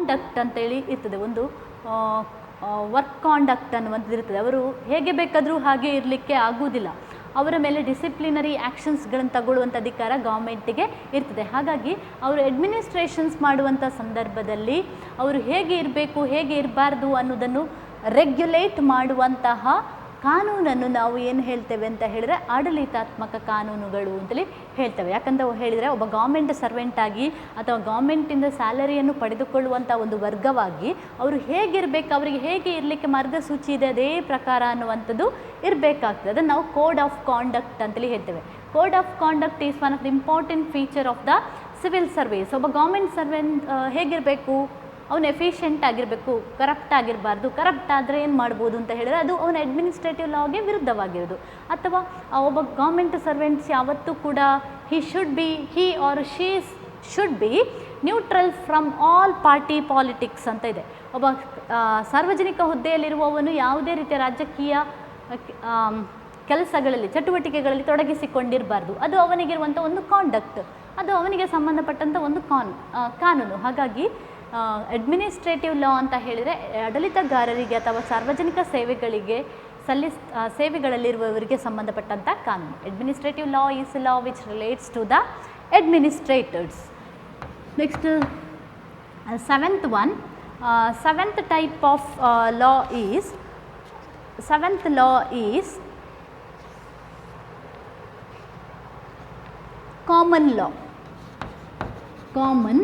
Conduct ಅಂತೇಳಿ ಇರ್ತದೆ, ಒಂದು ವರ್ಕ್ ಕಾಂಡಕ್ಟ್ ಅನ್ನುವಂಥದ್ದು ಇರ್ತದೆ. ಅವರು ಹೇಗೆ ಬೇಕಾದರೂ ಹಾಗೆ ಇರಲಿಕ್ಕೆ ಆಗುವುದಿಲ್ಲ, ಅವರ ಮೇಲೆ ಡಿಸಿಪ್ಲಿನರಿ ಆ್ಯಕ್ಷನ್ಸ್ಗಳನ್ನು ತಗೊಳ್ಳುವಂಥ ಅಧಿಕಾರ ಗೌರ್ಮೆಂಟಿಗೆ ಇರ್ತದೆ. ಹಾಗಾಗಿ ಅವರು ಅಡ್ಮಿನಿಸ್ಟ್ರೇಷನ್ಸ್ ಮಾಡುವಂಥ ಸಂದರ್ಭದಲ್ಲಿ ಅವರು ಹೇಗೆ ಇರಬೇಕು ಹೇಗೆ ಇರಬಾರ್ದು ಅನ್ನೋದನ್ನು ರೆಗ್ಯುಲೇಟ್ ಮಾಡುವಂತಹ ಕಾನೂನನ್ನು ನಾವು ಏನು ಹೇಳ್ತೇವೆ ಅಂತ ಹೇಳಿದರೆ ಆಡಳಿತಾತ್ಮಕ ಕಾನೂನುಗಳು ಅಂತೇಳಿ ಹೇಳ್ತೇವೆ. ಯಾಕಂತ ಹೇಳಿದರೆ ಒಬ್ಬ ಗೌರ್ಮೆಂಟ್ ಸರ್ವೆಂಟಾಗಿ ಅಥವಾ ಗೌರ್ಮೆಂಟಿಂದ ಸ್ಯಾಲರಿಯನ್ನು ಪಡೆದುಕೊಳ್ಳುವಂಥ ಒಂದು ವರ್ಗವಾಗಿ ಅವರು ಹೇಗಿರಬೇಕು, ಅವರಿಗೆ ಹೇಗೆ ಇರಲಿಕ್ಕೆ ಮಾರ್ಗಸೂಚಿ ಇದೆ ಅದೇ ಪ್ರಕಾರ ಅನ್ನುವಂಥದ್ದು ಇರಬೇಕಾಗ್ತದೆ. ಅದನ್ನು ನಾವು ಕೋಡ್ ಆಫ್ ಕಾಂಡಕ್ಟ್ ಅಂತೇಳಿ ಹೇಳ್ತೇವೆ. Code of conduct is one of the important feature of the civil service. ಒಬ್ಬ ಗೌರ್ಮೆಂಟ್ ಸರ್ವೆಂಟ್ ಹೇಗಿರಬೇಕು, ಅವನು ಎಫಿಷಿಯೆಂಟ್ ಆಗಿರಬೇಕು, ಕರಪ್ಟ್ ಆಗಿರಬಾರ್ದು. ಕರಪ್ಟ್ ಆದರೆ ಏನು ಮಾಡ್ಬೋದು ಅಂತ ಹೇಳಿದರೆ ಅದು ಅವನ ಅಡ್ಮಿನಿಸ್ಟ್ರೇಟಿವ್ ಲಾಗೆ ವಿರುದ್ಧವಾಗಿರೋದು. ಅಥವಾ ಒಬ್ಬ ಗೌರ್ಮೆಂಟ್ ಸರ್ವೆಂಟ್ಸ್ ಯಾವತ್ತೂ ಕೂಡ he or she should be neutral from all party politics ಅಂತ ಇದೆ. ಒಬ್ಬ ಸಾರ್ವಜನಿಕ ಹುದ್ದೆಯಲ್ಲಿರುವವನು ಯಾವುದೇ ರೀತಿಯ ರಾಜಕೀಯ ಕೆಲಸಗಳಲ್ಲಿ ಚಟುವಟಿಕೆಗಳಲ್ಲಿ ತೊಡಗಿಸಿಕೊಂಡಿರಬಾರ್ದು. ಅದು ಅವನಿಗಿರುವಂಥ ಒಂದು ಕಾಂಡಕ್ಟ್, ಅದು ಅವನಿಗೆ ಸಂಬಂಧಪಟ್ಟಂಥ ಒಂದು ಕಾನೂನು. ಹಾಗಾಗಿ ಅಡ್ಮಿನಿಸ್ಟ್ರೇಟಿವ್ ಲಾ ಅಂತ ಹೇಳಿದರೆ ಆಡಳಿತಗಾರರಿಗೆ ಅಥವಾ ಸಾರ್ವಜನಿಕ ಸೇವೆಗಳಿಗೆ ಸೇವೆಗಳಲ್ಲಿರುವವರಿಗೆ ಸಂಬಂಧಪಟ್ಟಂಥ ಕಾನೂನು. Administrative law is law which relates to the administrators. Next seventh type of law is common law. Common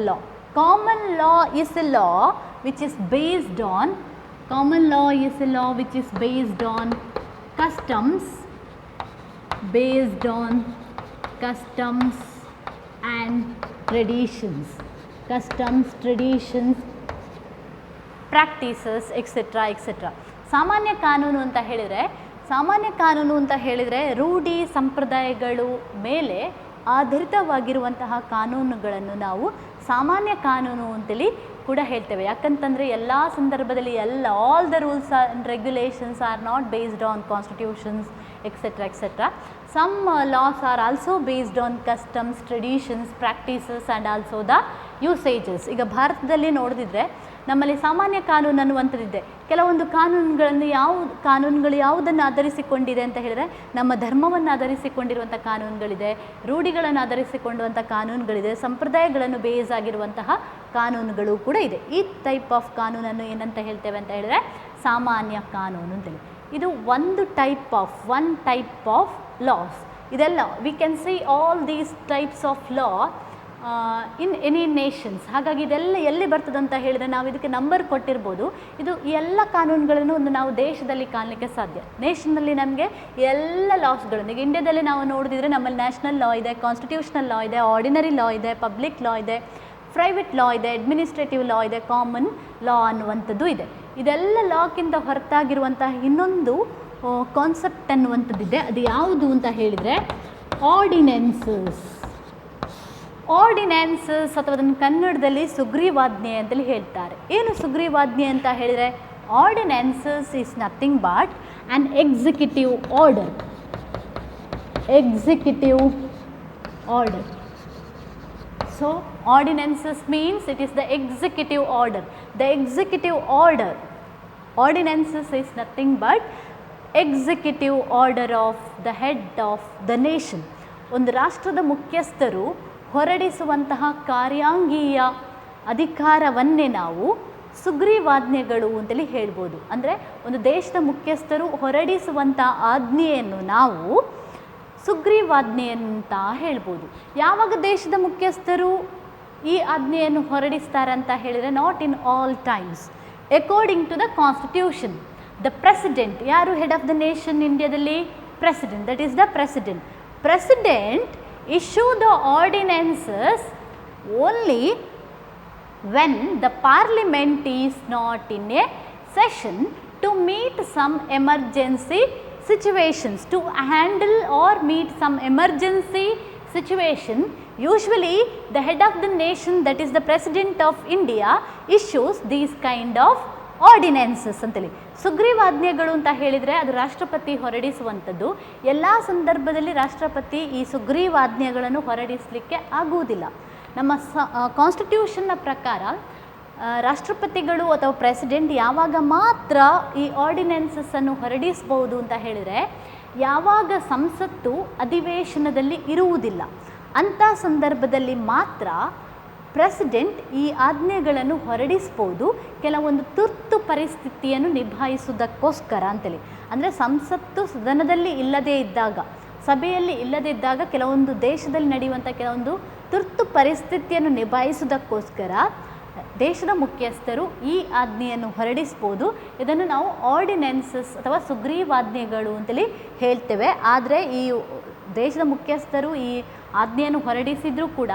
law. Common law is a law which is based on customs and traditions, practices, etc. ಸಾಮಾನ್ಯ ಕಾನೂನು ಅಂತ ಹೇಳಿದರೆ ರೂಢಿ ಸಂಪ್ರದಾಯಗಳು ಮೇಲೆ ಆಧಾರಿತವಾಗಿರುವಂತಹ ಕಾನೂನುಗಳನ್ನು ನಾವು ಸಾಮಾನ್ಯ ಕಾನೂನು ಅಂತೇಳಿ ಕೂಡ ಹೇಳ್ತೇವೆ. ಯಾಕಂತಂದರೆ ಎಲ್ಲ ಸಂದರ್ಭದಲ್ಲಿ all the rules and regulations are not based on constitutions etcetera. Some laws are also based on customs, traditions, practices and also the usages. ಈಗ ಭಾರತದಲ್ಲಿ ನೋಡಿದ್ರೆ ನಮ್ಮಲ್ಲಿ ಸಾಮಾನ್ಯ ಕಾನೂನು ಅನ್ನುವಂಥದ್ದಿದೆ. ಕೆಲವೊಂದು ಕಾನೂನುಗಳು ಯಾವುದನ್ನು ಆಧರಿಸಿಕೊಂಡಿದೆ ಅಂತ ಹೇಳಿದರೆ ನಮ್ಮ ಧರ್ಮವನ್ನು ಆಧರಿಸಿಕೊಂಡಿರುವಂಥ ಕಾನೂನುಗಳಿದೆ, ರೂಢಿಗಳನ್ನು ಆಧರಿಸಿಕೊಂಡುವಂಥ ಕಾನೂನುಗಳಿದೆ, ಸಂಪ್ರದಾಯಗಳನ್ನು ಬೇಸ್ ಆಗಿರುವಂತಹ ಕಾನೂನುಗಳು ಕೂಡ ಇದೆ. ಈ ಟೈಪ್ ಆಫ್ ಕಾನೂನನ್ನು ಏನಂತ ಹೇಳ್ತೇವೆ ಅಂತ ಹೇಳಿದರೆ ಸಾಮಾನ್ಯ ಕಾನೂನು ಅಂತೇಳಿ. ಇದು ಒಂದು ಟೈಪ್ ಆಫ್ ಲಾಸ್. ಇದೆಲ್ಲ we can see all these types of law in any Nations. ಹಾಗಾಗಿ ಇದೆಲ್ಲ ಎಲ್ಲಿ ಬರ್ತದೆ ಅಂತ ಹೇಳಿದರೆ ನಾವು ಇದಕ್ಕೆ ನಂಬರ್ ಕೊಟ್ಟಿರ್ಬೋದು. ಇದು ಎಲ್ಲ ಕಾನೂನುಗಳನ್ನು ನಾವು ದೇಶದಲ್ಲಿ ಕಾಣಲಿಕ್ಕೆ ಸಾಧ್ಯ. ನೇಷನಲ್ಲಿ ನಮಗೆ ಎಲ್ಲ ಲಾಸ್ಗಳನ್ನು, ಈಗ ಇಂಡಿಯಾದಲ್ಲಿ ನಾವು ನೋಡಿದ್ರೆ ನಮ್ಮಲ್ಲಿ ನ್ಯಾಷನಲ್ ಲಾ ಇದೆ, ಕಾನ್ಸ್ಟಿಟ್ಯೂಷನಲ್ ಲಾ ಇದೆ, ಆರ್ಡಿನರಿ ಲಾ ಇದೆ, ಪಬ್ಲಿಕ್ ಲಾ ಇದೆ, ಪ್ರೈವೇಟ್ ಲಾ ಇದೆ, ಅಡ್ಮಿನಿಸ್ಟ್ರೇಟಿವ್ ಲಾ ಇದೆ, ಕಾಮನ್ ಲಾ ಅನ್ನುವಂಥದ್ದು ಇದೆ. ಇದೆಲ್ಲ ಲಾಕ್ಕಿಂತ ಹೊರತಾಗಿರುವಂತಹ ಇನ್ನೊಂದು ಕಾನ್ಸೆಪ್ಟ್ ಅನ್ನುವಂಥದ್ದಿದೆ. ಅದು ಯಾವುದು ಅಂತ ಹೇಳಿದರೆ ಆರ್ಡಿನೆನ್ಸಸ್ ಅಥವಾ ಅದನ್ನು ಕನ್ನಡದಲ್ಲಿ ಸುಗ್ರೀವಾಜ್ಞೆ ಅಂತೇಳಿ ಹೇಳ್ತಾರೆ. ಏನು ಸುಗ್ರೀವಾಜ್ಞೆ ಅಂತ ಹೇಳಿದರೆ ordinances is nothing but an executive order. So ordinances means it is the executive order. Ordinances is nothing but executive order of the head of the nation. ಒಂದು ರಾಷ್ಟ್ರದ ಮುಖ್ಯಸ್ಥರು ಹೊರಡಿಸುವಂತಹ ಕಾರ್ಯಾಂಗೀಯ ಅಧಿಕಾರವನ್ನೇ ನಾವು ಸುಗ್ರೀವಾಜ್ಞೆಗಳು ಅಂತೇಳಿ ಹೇಳ್ಬೋದು. ಅಂದರೆ ಒಂದು ದೇಶದ ಮುಖ್ಯಸ್ಥರು ಹೊರಡಿಸುವಂಥ ಆಜ್ಞೆಯನ್ನು ನಾವು ಸುಗ್ರೀವಾಜ್ಞೆ ಅಂತ ಹೇಳ್ಬೋದು. ಯಾವಾಗ ದೇಶದ ಮುಖ್ಯಸ್ಥರು ಈ ಆಜ್ಞೆಯನ್ನು ಹೊರಡಿಸ್ತಾರೆ ಅಂತ ಹೇಳಿದರೆ not in all times. According to the constitution the president, ಯಾರು ಹೆಡ್ ಆಫ್ ದ ನೇಷನ್ ಇಂಡಿಯಾದಲ್ಲಿ? President. That is the president. President issue the ordinances only when the parliament is not in a session to meet some emergency situations, to handle or meet some emergency situation. Usually the head of the nation, that is the president of India, issues these kind of ordinances ಅಂತೇಳಿ. ಸುಗ್ರೀವಾಜ್ಞೆಗಳು ಅಂತ ಹೇಳಿದರೆ ಅದು ರಾಷ್ಟ್ರಪತಿ ಹೊರಡಿಸುವಂಥದ್ದು. ಎಲ್ಲ ಸಂದರ್ಭದಲ್ಲಿ ರಾಷ್ಟ್ರಪತಿ ಈ ಸುಗ್ರೀವಾಜ್ಞೆಗಳನ್ನು ಹೊರಡಿಸಲಿಕ್ಕೆ ಆಗುವುದಿಲ್ಲ. ನಮ್ಮ ಕಾನ್ಸ್ಟಿಟ್ಯೂಷನ್ನ ಪ್ರಕಾರ ರಾಷ್ಟ್ರಪತಿಗಳು ಅಥವಾ ಪ್ರೆಸಿಡೆಂಟ್ ಯಾವಾಗ ಮಾತ್ರ ಈ ಆರ್ಡಿನೆನ್ಸಸ್ಸನ್ನು ಹೊರಡಿಸ್ಬೋದು ಅಂತ ಹೇಳಿದರೆ, ಯಾವಾಗ ಸಂಸತ್ತು ಅಧಿವೇಶನದಲ್ಲಿ ಇರುವುದಿಲ್ಲ ಅಂಥ ಸಂದರ್ಭದಲ್ಲಿ ಮಾತ್ರ ಪ್ರೆಸಿಡೆಂಟ್ ಈ ಆಜ್ಞೆಗಳನ್ನು ಹೊರಡಿಸ್ಬೋದು, ಕೆಲವೊಂದು ತುರ್ತು ಪರಿಸ್ಥಿತಿಯನ್ನು ನಿಭಾಯಿಸುವುದಕ್ಕೋಸ್ಕರ ಅಂತೇಳಿ. ಅಂದರೆ ಸಂಸತ್ತು ಸದನದಲ್ಲಿ ಇಲ್ಲದೇ ಇದ್ದಾಗ, ಸಭೆಯಲ್ಲಿ ಇಲ್ಲದೇ ಇದ್ದಾಗ, ಕೆಲವೊಂದು ದೇಶದಲ್ಲಿ ನಡೆಯುವಂಥ ಕೆಲವೊಂದು ತುರ್ತು ಪರಿಸ್ಥಿತಿಯನ್ನು ನಿಭಾಯಿಸುವುದಕ್ಕೋಸ್ಕರ ದೇಶದ ಮುಖ್ಯಸ್ಥರು ಈ ಆಜ್ಞೆಯನ್ನು ಹೊರಡಿಸ್ಬೋದು. ಇದನ್ನು ನಾವು ಆರ್ಡಿನೆನ್ಸಸ್ ಅಥವಾ ಸುಗ್ರೀವಾಜ್ಞೆಗಳು ಅಂತೇಳಿ ಹೇಳ್ತೇವೆ. ಆದರೆ ಈ ದೇಶದ ಮುಖ್ಯಸ್ಥರು ಈ ಆಜ್ಞೆಯನ್ನು ಹೊರಡಿಸಿದರೂ ಕೂಡ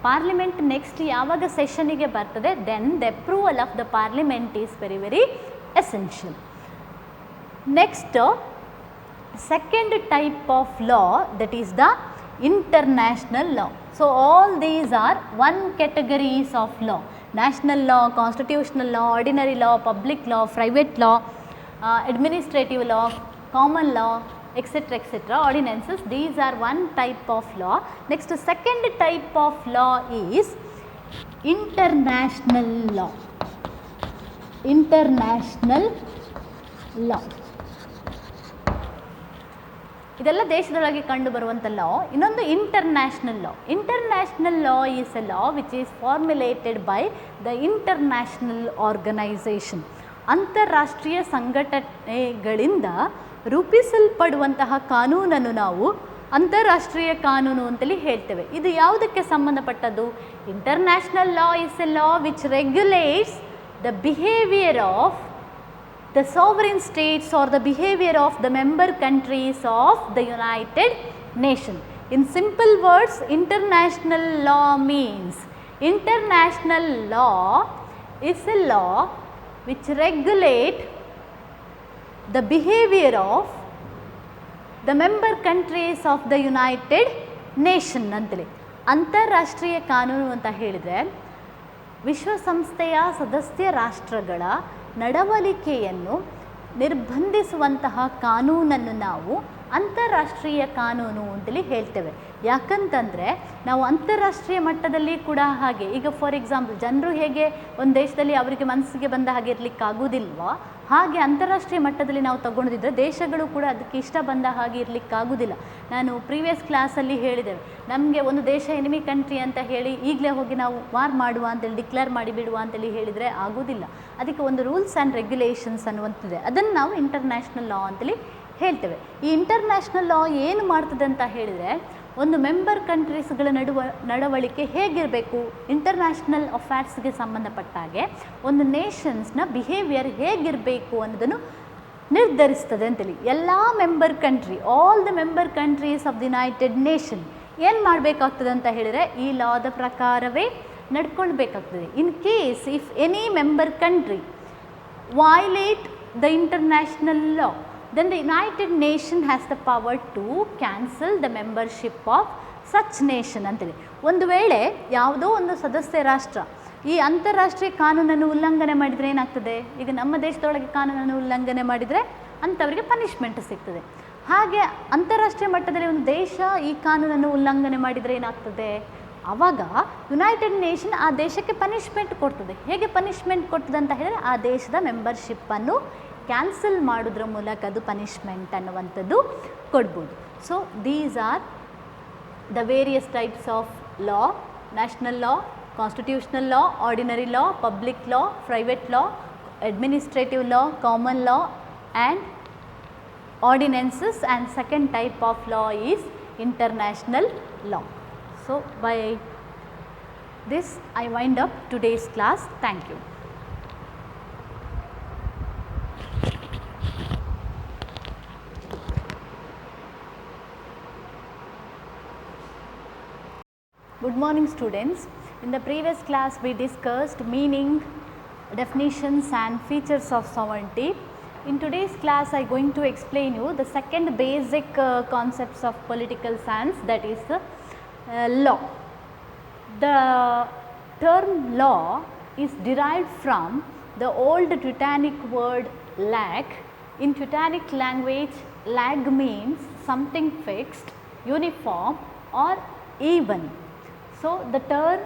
ಪಾರ್ಲಿಮೆಂಟ್ ನೆಕ್ಸ್ಟ್ ಯಾವಾಗ ಸೆಷನಿಗೆ ಬರ್ತದೆ, then the approval of the parliament is very very essential. Next, second type of law, that is the international law. So all these are one categories of law: national law, constitutional law, ordinary law, public law, private law, administrative law, common law, etc. etc. Ordinances, these are one type of law. Next, second type of law is international law. International law. ಇದೆಲ್ಲ ದೇಶದೊಳಗೆ ಕಂಡು ಬರುವಂಥ law. ಇನ್ನೊಂದು international law. International law is a law which is formulated by the international organisation. ಅಂತಾರಾಷ್ಟ್ರೀಯ ಸಂಘಟನೆಗಳಿಂದ ರೂಪಿಸಲ್ಪಡುವಂತಹ ಕಾನೂನನ್ನು ನಾವು ಅಂತಾರಾಷ್ಟ್ರೀಯ ಕಾನೂನು ಅಂತೇಳಿ ಹೇಳ್ತೇವೆ. ಇದು ಯಾವುದಕ್ಕೆ ಸಂಬಂಧಪಟ್ಟದ್ದು? International law is a law which regulates the behaviour of the sovereign states or the behavior of the member countries of the United Nations. In simple words, international law means, international law is a law which regulate the behavior of the member countries of the United Nations ಅಂತೇಳಿ. ಅಂತಾರಾಷ್ಟ್ರೀಯ ಕಾನೂನು ಅಂತ ಹೇಳಿದರೆ ವಿಶ್ವಸಂಸ್ಥೆಯ ಸದಸ್ಯ ರಾಷ್ಟ್ರಗಳ ನಡವಳಿಕೆಯನ್ನು ನಿರ್ಬಂಧಿಸುವಂತಹ ಕಾನೂನನ್ನು ನಾವು ಅಂತಾರಾಷ್ಟ್ರೀಯ ಕಾನೂನು ಅಂತೇಳಿ ಹೇಳ್ತೇವೆ. ಯಾಕಂತಂದರೆ ನಾವು ಅಂತಾರಾಷ್ಟ್ರೀಯ ಮಟ್ಟದಲ್ಲಿ ಕೂಡ ಹಾಗೆ, ಈಗ ಫಾರ್ ಎಕ್ಸಾಂಪಲ್ ಜನರು ಹೇಗೆ ಒಂದು ದೇಶದಲ್ಲಿ ಅವರಿಗೆ ಮನಸ್ಸಿಗೆ ಬಂದ ಹಾಗೆ ಇರಲಿಕ್ಕಾಗೋದಿಲ್ವೋ, ಹಾಗೆ ಅಂತಾರಾಷ್ಟ್ರೀಯ ಮಟ್ಟದಲ್ಲಿ ನಾವು ತಗೊಂಡಿದ್ದರೆ ದೇಶಗಳು ಕೂಡ ಅದಕ್ಕೆ ಇಷ್ಟ ಬಂದ ಹಾಗೆ ಇರಲಿಕ್ಕಾಗೋದಿಲ್ಲ. ನಾನು ಪ್ರೀವಿಯಸ್ ಕ್ಲಾಸಲ್ಲಿ ಹೇಳಿದ್ದೇವೆ, ನಮಗೆ ಒಂದು ದೇಶ ಎನಿಮಿ ಕಂಟ್ರಿ ಅಂತ ಹೇಳಿ ಈಗಲೇ ಹೋಗಿ ನಾವು ವಾರ್ ಮಾಡುವ ಅಂತೇಳಿ ಡಿಕ್ಲೇರ್ ಮಾಡಿಬಿಡುವ ಅಂತೇಳಿ ಹೇಳಿದರೆ ಆಗೋದಿಲ್ಲ. ಅದಕ್ಕೆ ಒಂದು ರೂಲ್ಸ್ ಆ್ಯಂಡ್ ರೆಗ್ಯುಲೇಷನ್ಸ್ ಅನ್ನುವಂಥದ್ದಿದೆ, ಅದನ್ನು ನಾವು ಇಂಟರ್ನ್ಯಾಷನಲ್ ಲಾ ಅಂತೇಳಿ ಹೇಳ್ತೇವೆ. ಈ ಇಂಟರ್ನ್ಯಾಷನಲ್ ಲಾ ಏನು ಮಾಡ್ತದೆ ಅಂತ ಹೇಳಿದರೆ, ಒಂದು ಮೆಂಬರ್ ಕಂಟ್ರೀಸ್ಗಳ ನಡವಳಿಕೆ ಹೇಗಿರಬೇಕು, ಇಂಟರ್ನ್ಯಾಷನಲ್ ಅಫೇರ್ಸ್ಗೆ ಸಂಬಂಧಪಟ್ಟಾಗೆ ಒಂದು ನೇಷನ್ಸ್ನ ಬಿಹೇವಿಯರ್ ಹೇಗಿರಬೇಕು ಅನ್ನೋದನ್ನು ನಿರ್ಧರಿಸ್ತದೆ ಅಂತೇಳಿ. ಎಲ್ಲ member country, all the member countries of the United Nation ಏನು ಮಾಡಬೇಕಾಗ್ತದೆ ಅಂತ ಹೇಳಿದರೆ ಈ ಲಾದ ಪ್ರಕಾರವೇ ನಡ್ಕೊಳ್ಬೇಕಾಗ್ತದೆ. In case if any member country violate the international law, then the United Nations has the power to cancel the membership of such nation ಅಂತೇಳಿ. ಒಂದು ವೇಳೆ ಯಾವುದೋ ಒಂದು ಸದಸ್ಯ ರಾಷ್ಟ್ರ ಈ ಅಂತಾರಾಷ್ಟ್ರೀಯ ಕಾನೂನನ್ನು ಉಲ್ಲಂಘನೆ ಮಾಡಿದರೆ ಏನಾಗ್ತದೆ, ಈಗ ನಮ್ಮ ದೇಶದೊಳಗೆ ಕಾನೂನನ್ನು ಉಲ್ಲಂಘನೆ ಮಾಡಿದರೆ ಅಂಥವರಿಗೆ ಪನಿಷ್ಮೆಂಟ್ ಸಿಗ್ತದೆ. ಹಾಗೆ ಅಂತಾರಾಷ್ಟ್ರೀಯ ಮಟ್ಟದಲ್ಲಿ ಒಂದು ದೇಶ ಈ ಕಾನೂನನ್ನು ಉಲ್ಲಂಘನೆ ಮಾಡಿದರೆ ಏನಾಗ್ತದೆ, ಆವಾಗ ಯುನೈಟೆಡ್ ನೇಷನ್ ಆ ದೇಶಕ್ಕೆ ಪನಿಷ್ಮೆಂಟ್ ಕೊಡ್ತದೆ. ಹೇಗೆ ಪನಿಷ್ಮೆಂಟ್ ಕೊಡ್ತದೆ ಅಂತ ಹೇಳಿದರೆ, ಆ ದೇಶದ ಮೆಂಬರ್ಶಿಪ್ಪನ್ನು ಕ್ಯಾನ್ಸಲ್ ಮಾಡೋದ್ರ ಮೂಲಕ ಅದು ಪನಿಷ್ಮೆಂಟ್ ಅನ್ನುವಂಥದ್ದು ಕೊಡ್ಬೋದು. So these are the various types of law: national law, constitutional law, ordinary law, public law, private law, administrative law, common law and ordinances. And second type of law is international law. So by this I wind up today's class. Thank you. Good morning students. In the previous class we discussed meaning, definitions and features of sovereignty. In today's class I am going to explain you the second basic concepts of political science, that is law. The term law is derived from the old Britannic word lag. In Teutonic language, lag means something fixed, uniform or even. So, the term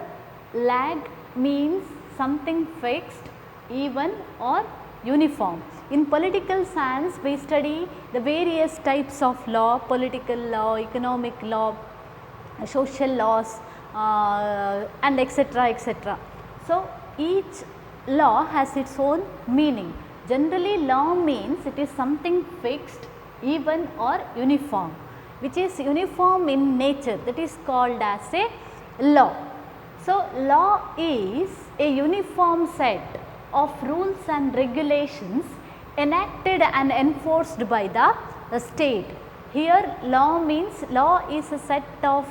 lag means something fixed, even or uniform. In political science, we study the various types of law, political law, economic law, social laws, and etc. etc. So, each law has its own meaning. Generally, law means it is something fixed, even or uniform, which is uniform in nature, that is called as a law. So, law is a uniform set of rules and regulations enacted and enforced by the state. Here law means, law is a set of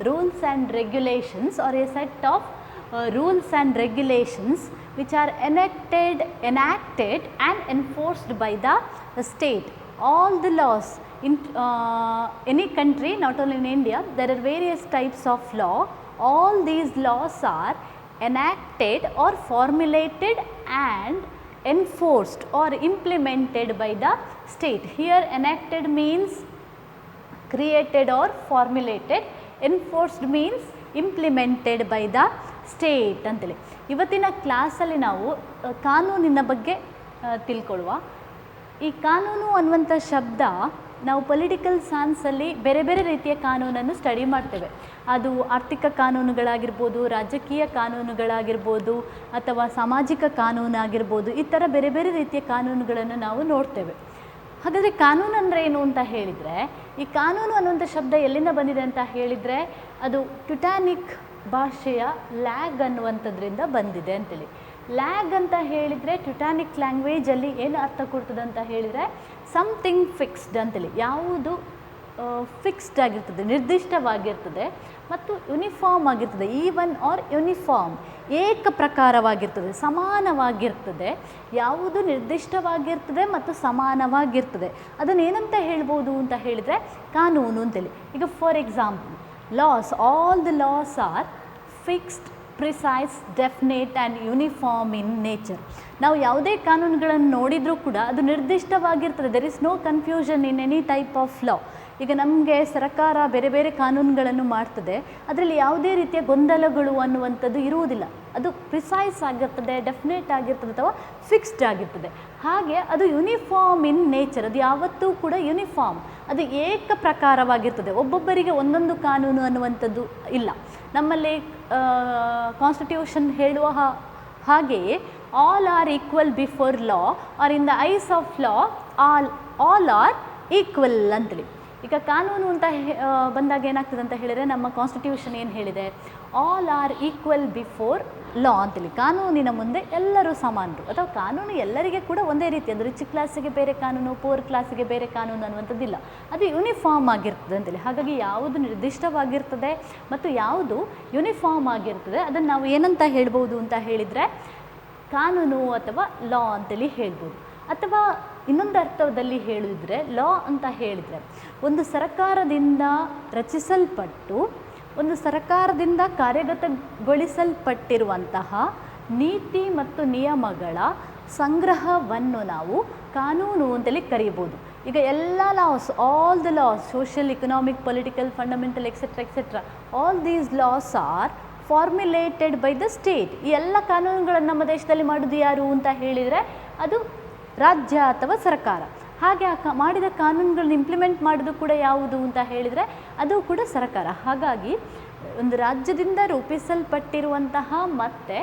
rules and regulations, or a set of rules and regulations which are enacted and enforced by the state. All the laws in any country, not only in India, there are various types of law. All these laws are enacted or formulated and enforced or implemented by the state. Here enacted means created or formulated, enforced means implemented by the state ಅಂತೇಳಿ. ಇವತ್ತಿನ ಕ್ಲಾಸಲ್ಲಿ ನಾವು ಕಾನೂನಿನ ಬಗ್ಗೆ ತಿಳ್ಕೊಳ್ಳುವ. ಈ ಕಾನೂನು ಅನ್ನುವಂಥ ಶಬ್ದ ನಾವು ಪೊಲಿಟಿಕಲ್ ಸೈನ್ಸಲ್ಲಿ ಬೇರೆ ಬೇರೆ ರೀತಿಯ ಕಾನೂನನ್ನು ಸ್ಟಡಿ ಮಾಡ್ತೇವೆ. ಅದು ಆರ್ಥಿಕ ಕಾನೂನುಗಳಾಗಿರ್ಬೋದು, ರಾಜಕೀಯ ಕಾನೂನುಗಳಾಗಿರ್ಬೋದು, ಅಥವಾ ಸಾಮಾಜಿಕ ಕಾನೂನಾಗಿರ್ಬೋದು, ಈ ಥರ ಬೇರೆ ಬೇರೆ ರೀತಿಯ ಕಾನೂನುಗಳನ್ನು ನಾವು ನೋಡ್ತೇವೆ. ಹಾಗಾದರೆ ಕಾನೂನು ಅಂದರೆ ಏನು ಅಂತ ಹೇಳಿದರೆ, ಈ ಕಾನೂನು ಅನ್ನುವಂಥ ಶಬ್ದ ಎಲ್ಲಿಂದ ಬಂದಿದೆ ಅಂತ ಹೇಳಿದರೆ, ಅದು ಟ್ಯುಟಾನಿಕ್ ಭಾಷೆಯ ಲ್ಯಾಗ್ ಅನ್ನುವಂಥದ್ರಿಂದ ಬಂದಿದೆ ಅಂತೇಳಿ. ಲ್ಯಾಗ್ ಅಂತ ಹೇಳಿದರೆ ಟ್ಯುಟಾನಿಕ್ ಲ್ಯಾಂಗ್ವೇಜಲ್ಲಿ ಏನು ಅರ್ಥ ಕೊಡ್ತದೆ ಅಂತ ಹೇಳಿದರೆ, ಸಮಥಿಂಗ್ ಫಿಕ್ಸ್ಡ್ ಅಂತೇಳಿ. ಯಾವುದು ಫಿಕ್ಸ್ಡ್ ಆಗಿರ್ತದೆ, ನಿರ್ದಿಷ್ಟವಾಗಿರ್ತದೆ ಮತ್ತು ಯೂನಿಫಾರ್ಮ್ ಆಗಿರ್ತದೆ, ಈವನ್ ಆರ್ ಯೂನಿಫಾರ್ಮ್, ಏಕ ಪ್ರಕಾರವಾಗಿರ್ತದೆ, ಸಮಾನವಾಗಿರ್ತದೆ. ಯಾವುದು ನಿರ್ದಿಷ್ಟವಾಗಿರ್ತದೆ ಮತ್ತು ಸಮಾನವಾಗಿರ್ತದೆ, ಅದನ್ನು ಏನಂತ ಹೇಳ್ಬೋದು ಅಂತ ಹೇಳಿದರೆ ಕಾನೂನು ಅಂತೇಳಿ. ಈಗ for example, laws, all the laws are fixed, precise, definite and uniform in nature. ನಾವು ಯಾವುದೇ ಕಾನೂನುಗಳನ್ನು ನೋಡಿದರೂ ಕೂಡ ಅದು ನಿರ್ದಿಷ್ಟವಾಗಿರ್ತದೆ. there is no confusion in any type of law. ಈಗ ನಮಗೆ ಸರ್ಕಾರ ಬೇರೆ ಬೇರೆ ಕಾನೂನುಗಳನ್ನು ಮಾಡ್ತದೆ, ಅದರಲ್ಲಿ ಯಾವುದೇ ರೀತಿಯ ಗೊಂದಲಗಳು ಅನ್ನುವಂಥದ್ದು ಇರುವುದಿಲ್ಲ. ಅದು ಪ್ರಿಸೈಸ್ ಆಗಿರ್ತದೆ, ಡೆಫಿನೇಟ್ ಆಗಿರ್ತದೆ ಅಥವಾ ಫಿಕ್ಸ್ಡ್ ಆಗಿರ್ತದೆ. ಹಾಗೆ ಅದು ಯೂನಿಫಾರ್ಮ್ ಇನ್ ನೇಚರ್, ಅದು ಯಾವತ್ತೂ ಕೂಡ ಯೂನಿಫಾರ್ಮ್, ಅದು ಏಕ ಪ್ರಕಾರವಾಗಿರ್ತದೆ. ಒಬ್ಬೊಬ್ಬರಿಗೆ ಒಂದೊಂದು ಕಾನೂನು ಅನ್ನುವಂಥದ್ದು ಇಲ್ಲ. ನಮ್ಮಲ್ಲಿ ಕಾನ್ಸ್ಟಿಟ್ಯೂಷನ್ ಹೇಳುವ ಹಾಗೆಯೇ all are equal before law, are in the eyes of law all are equal ಅಂತೇಳಿ. ಈಗ ಕಾನೂನು ಅಂತ ಬಂದಾಗ ಏನಾಗ್ತದೆ ಅಂತ ಹೇಳಿದರೆ, ನಮ್ಮ ಕಾನ್ಸ್ಟಿಟ್ಯೂಷನ್ ಏನು ಹೇಳಿದೆ, ಆಲ್ ಆರ್ ಈಕ್ವಲ್ ಬಿಫೋರ್ ಲಾ ಅಂತೇಳಿ. ಕಾನೂನಿನ ಮುಂದೆ ಎಲ್ಲರೂ ಸಮಾನರು, ಅಥವಾ ಕಾನೂನು ಎಲ್ಲರಿಗೆ ಕೂಡ ಒಂದೇ ರೀತಿ, ಅಂದರೆ ರಿಚ್ ಕ್ಲಾಸಿಗೆ ಬೇರೆ ಕಾನೂನು, ಪೂರ್ ಕ್ಲಾಸಿಗೆ ಬೇರೆ ಕಾನೂನು ಅನ್ನುವಂಥದ್ದಿಲ್ಲ. ಅದು ಯೂನಿಫಾರ್ಮ್ ಆಗಿರ್ತದೆ ಅಂತೇಳಿ. ಹಾಗಾಗಿ ಯಾವುದು ನಿರ್ದಿಷ್ಟವಾಗಿರ್ತದೆ ಮತ್ತು ಯಾವುದು ಯೂನಿಫಾರ್ಮ್ ಆಗಿರ್ತದೆ, ಅದನ್ನು ನಾವು ಏನಂತ ಹೇಳ್ಬೋದು ಅಂತ ಹೇಳಿದರೆ ಕಾನೂನು ಅಥವಾ ಲಾ ಅಂತೇಳಿ ಹೇಳ್ಬೋದು. ಅಥವಾ ಇನ್ನೊಂದು ಅರ್ಥದಲ್ಲಿ ಹೇಳಿದರೆ, ಲಾ ಅಂತ ಹೇಳಿದರೆ ಒಂದು ಸರ್ಕಾರದಿಂದ ರಚಿಸಲ್ಪಟ್ಟು ಒಂದು ಸರ್ಕಾರದಿಂದ ಕಾರ್ಯಗತಗೊಳಿಸಲ್ಪಟ್ಟಿರುವಂತಹ ನೀತಿ ಮತ್ತು ನಿಯಮಗಳ ಸಂಗ್ರಹವನ್ನು ನಾವು ಕಾನೂನು ಅಂತೇಳಿ ಕರೀಬೋದು. ಈಗ ಎಲ್ಲ laws, all the laws, social, economic, political, fundamental etcetera etcetera, all these laws are formulated by the state. ಈ ಎಲ್ಲ ಕಾನೂನುಗಳನ್ನು ನಮ್ಮ ದೇಶದಲ್ಲಿ ಮಾಡೋದು ಯಾರು ಅಂತ ಹೇಳಿದರೆ ಅದು ರಾಜ್ಯ ಅಥವಾ ಸರ್ಕಾರ. ಹಾಗೆ ಮಾಡಿದ ಕಾನೂನುಗಳನ್ನ ಇಂಪ್ಲಿಮೆಂಟ್ ಮಾಡೋದು ಕೂಡ ಯಾವುದು ಅಂತ ಹೇಳಿದರೆ ಅದು ಕೂಡ ಸರ್ಕಾರ. ಹಾಗಾಗಿ ಒಂದು ರಾಜ್ಯದಿಂದ ರೂಪಿಸಲ್ಪಟ್ಟಿರುವಂತಹ ಮತ್ತು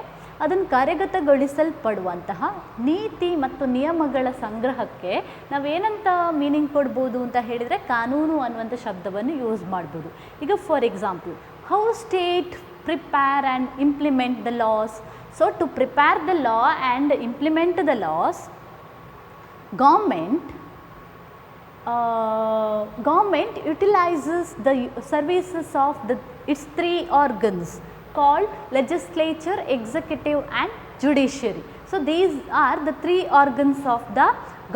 ಅದನ್ನು ಕಾರ್ಯಗತಗೊಳಿಸಲ್ಪಡುವಂತಹ ನೀತಿ ಮತ್ತು ನಿಯಮಗಳ ಸಂಗ್ರಹಕ್ಕೆ ನಾವೇನಂತ ಮೀನಿಂಗ್ ಕೊಡ್ಬೋದು ಅಂತ ಹೇಳಿದರೆ ಕಾನೂನು ಅನ್ನುವಂಥ ಶಬ್ದವನ್ನು ಯೂಸ್ ಮಾಡ್ಬೋದು. ಈಗ for example, how state prepare and implement the laws. So, to prepare the law and implement the laws, government utilizes the services of its three organs called legislature, executive and judiciary. So, these are the three organs of the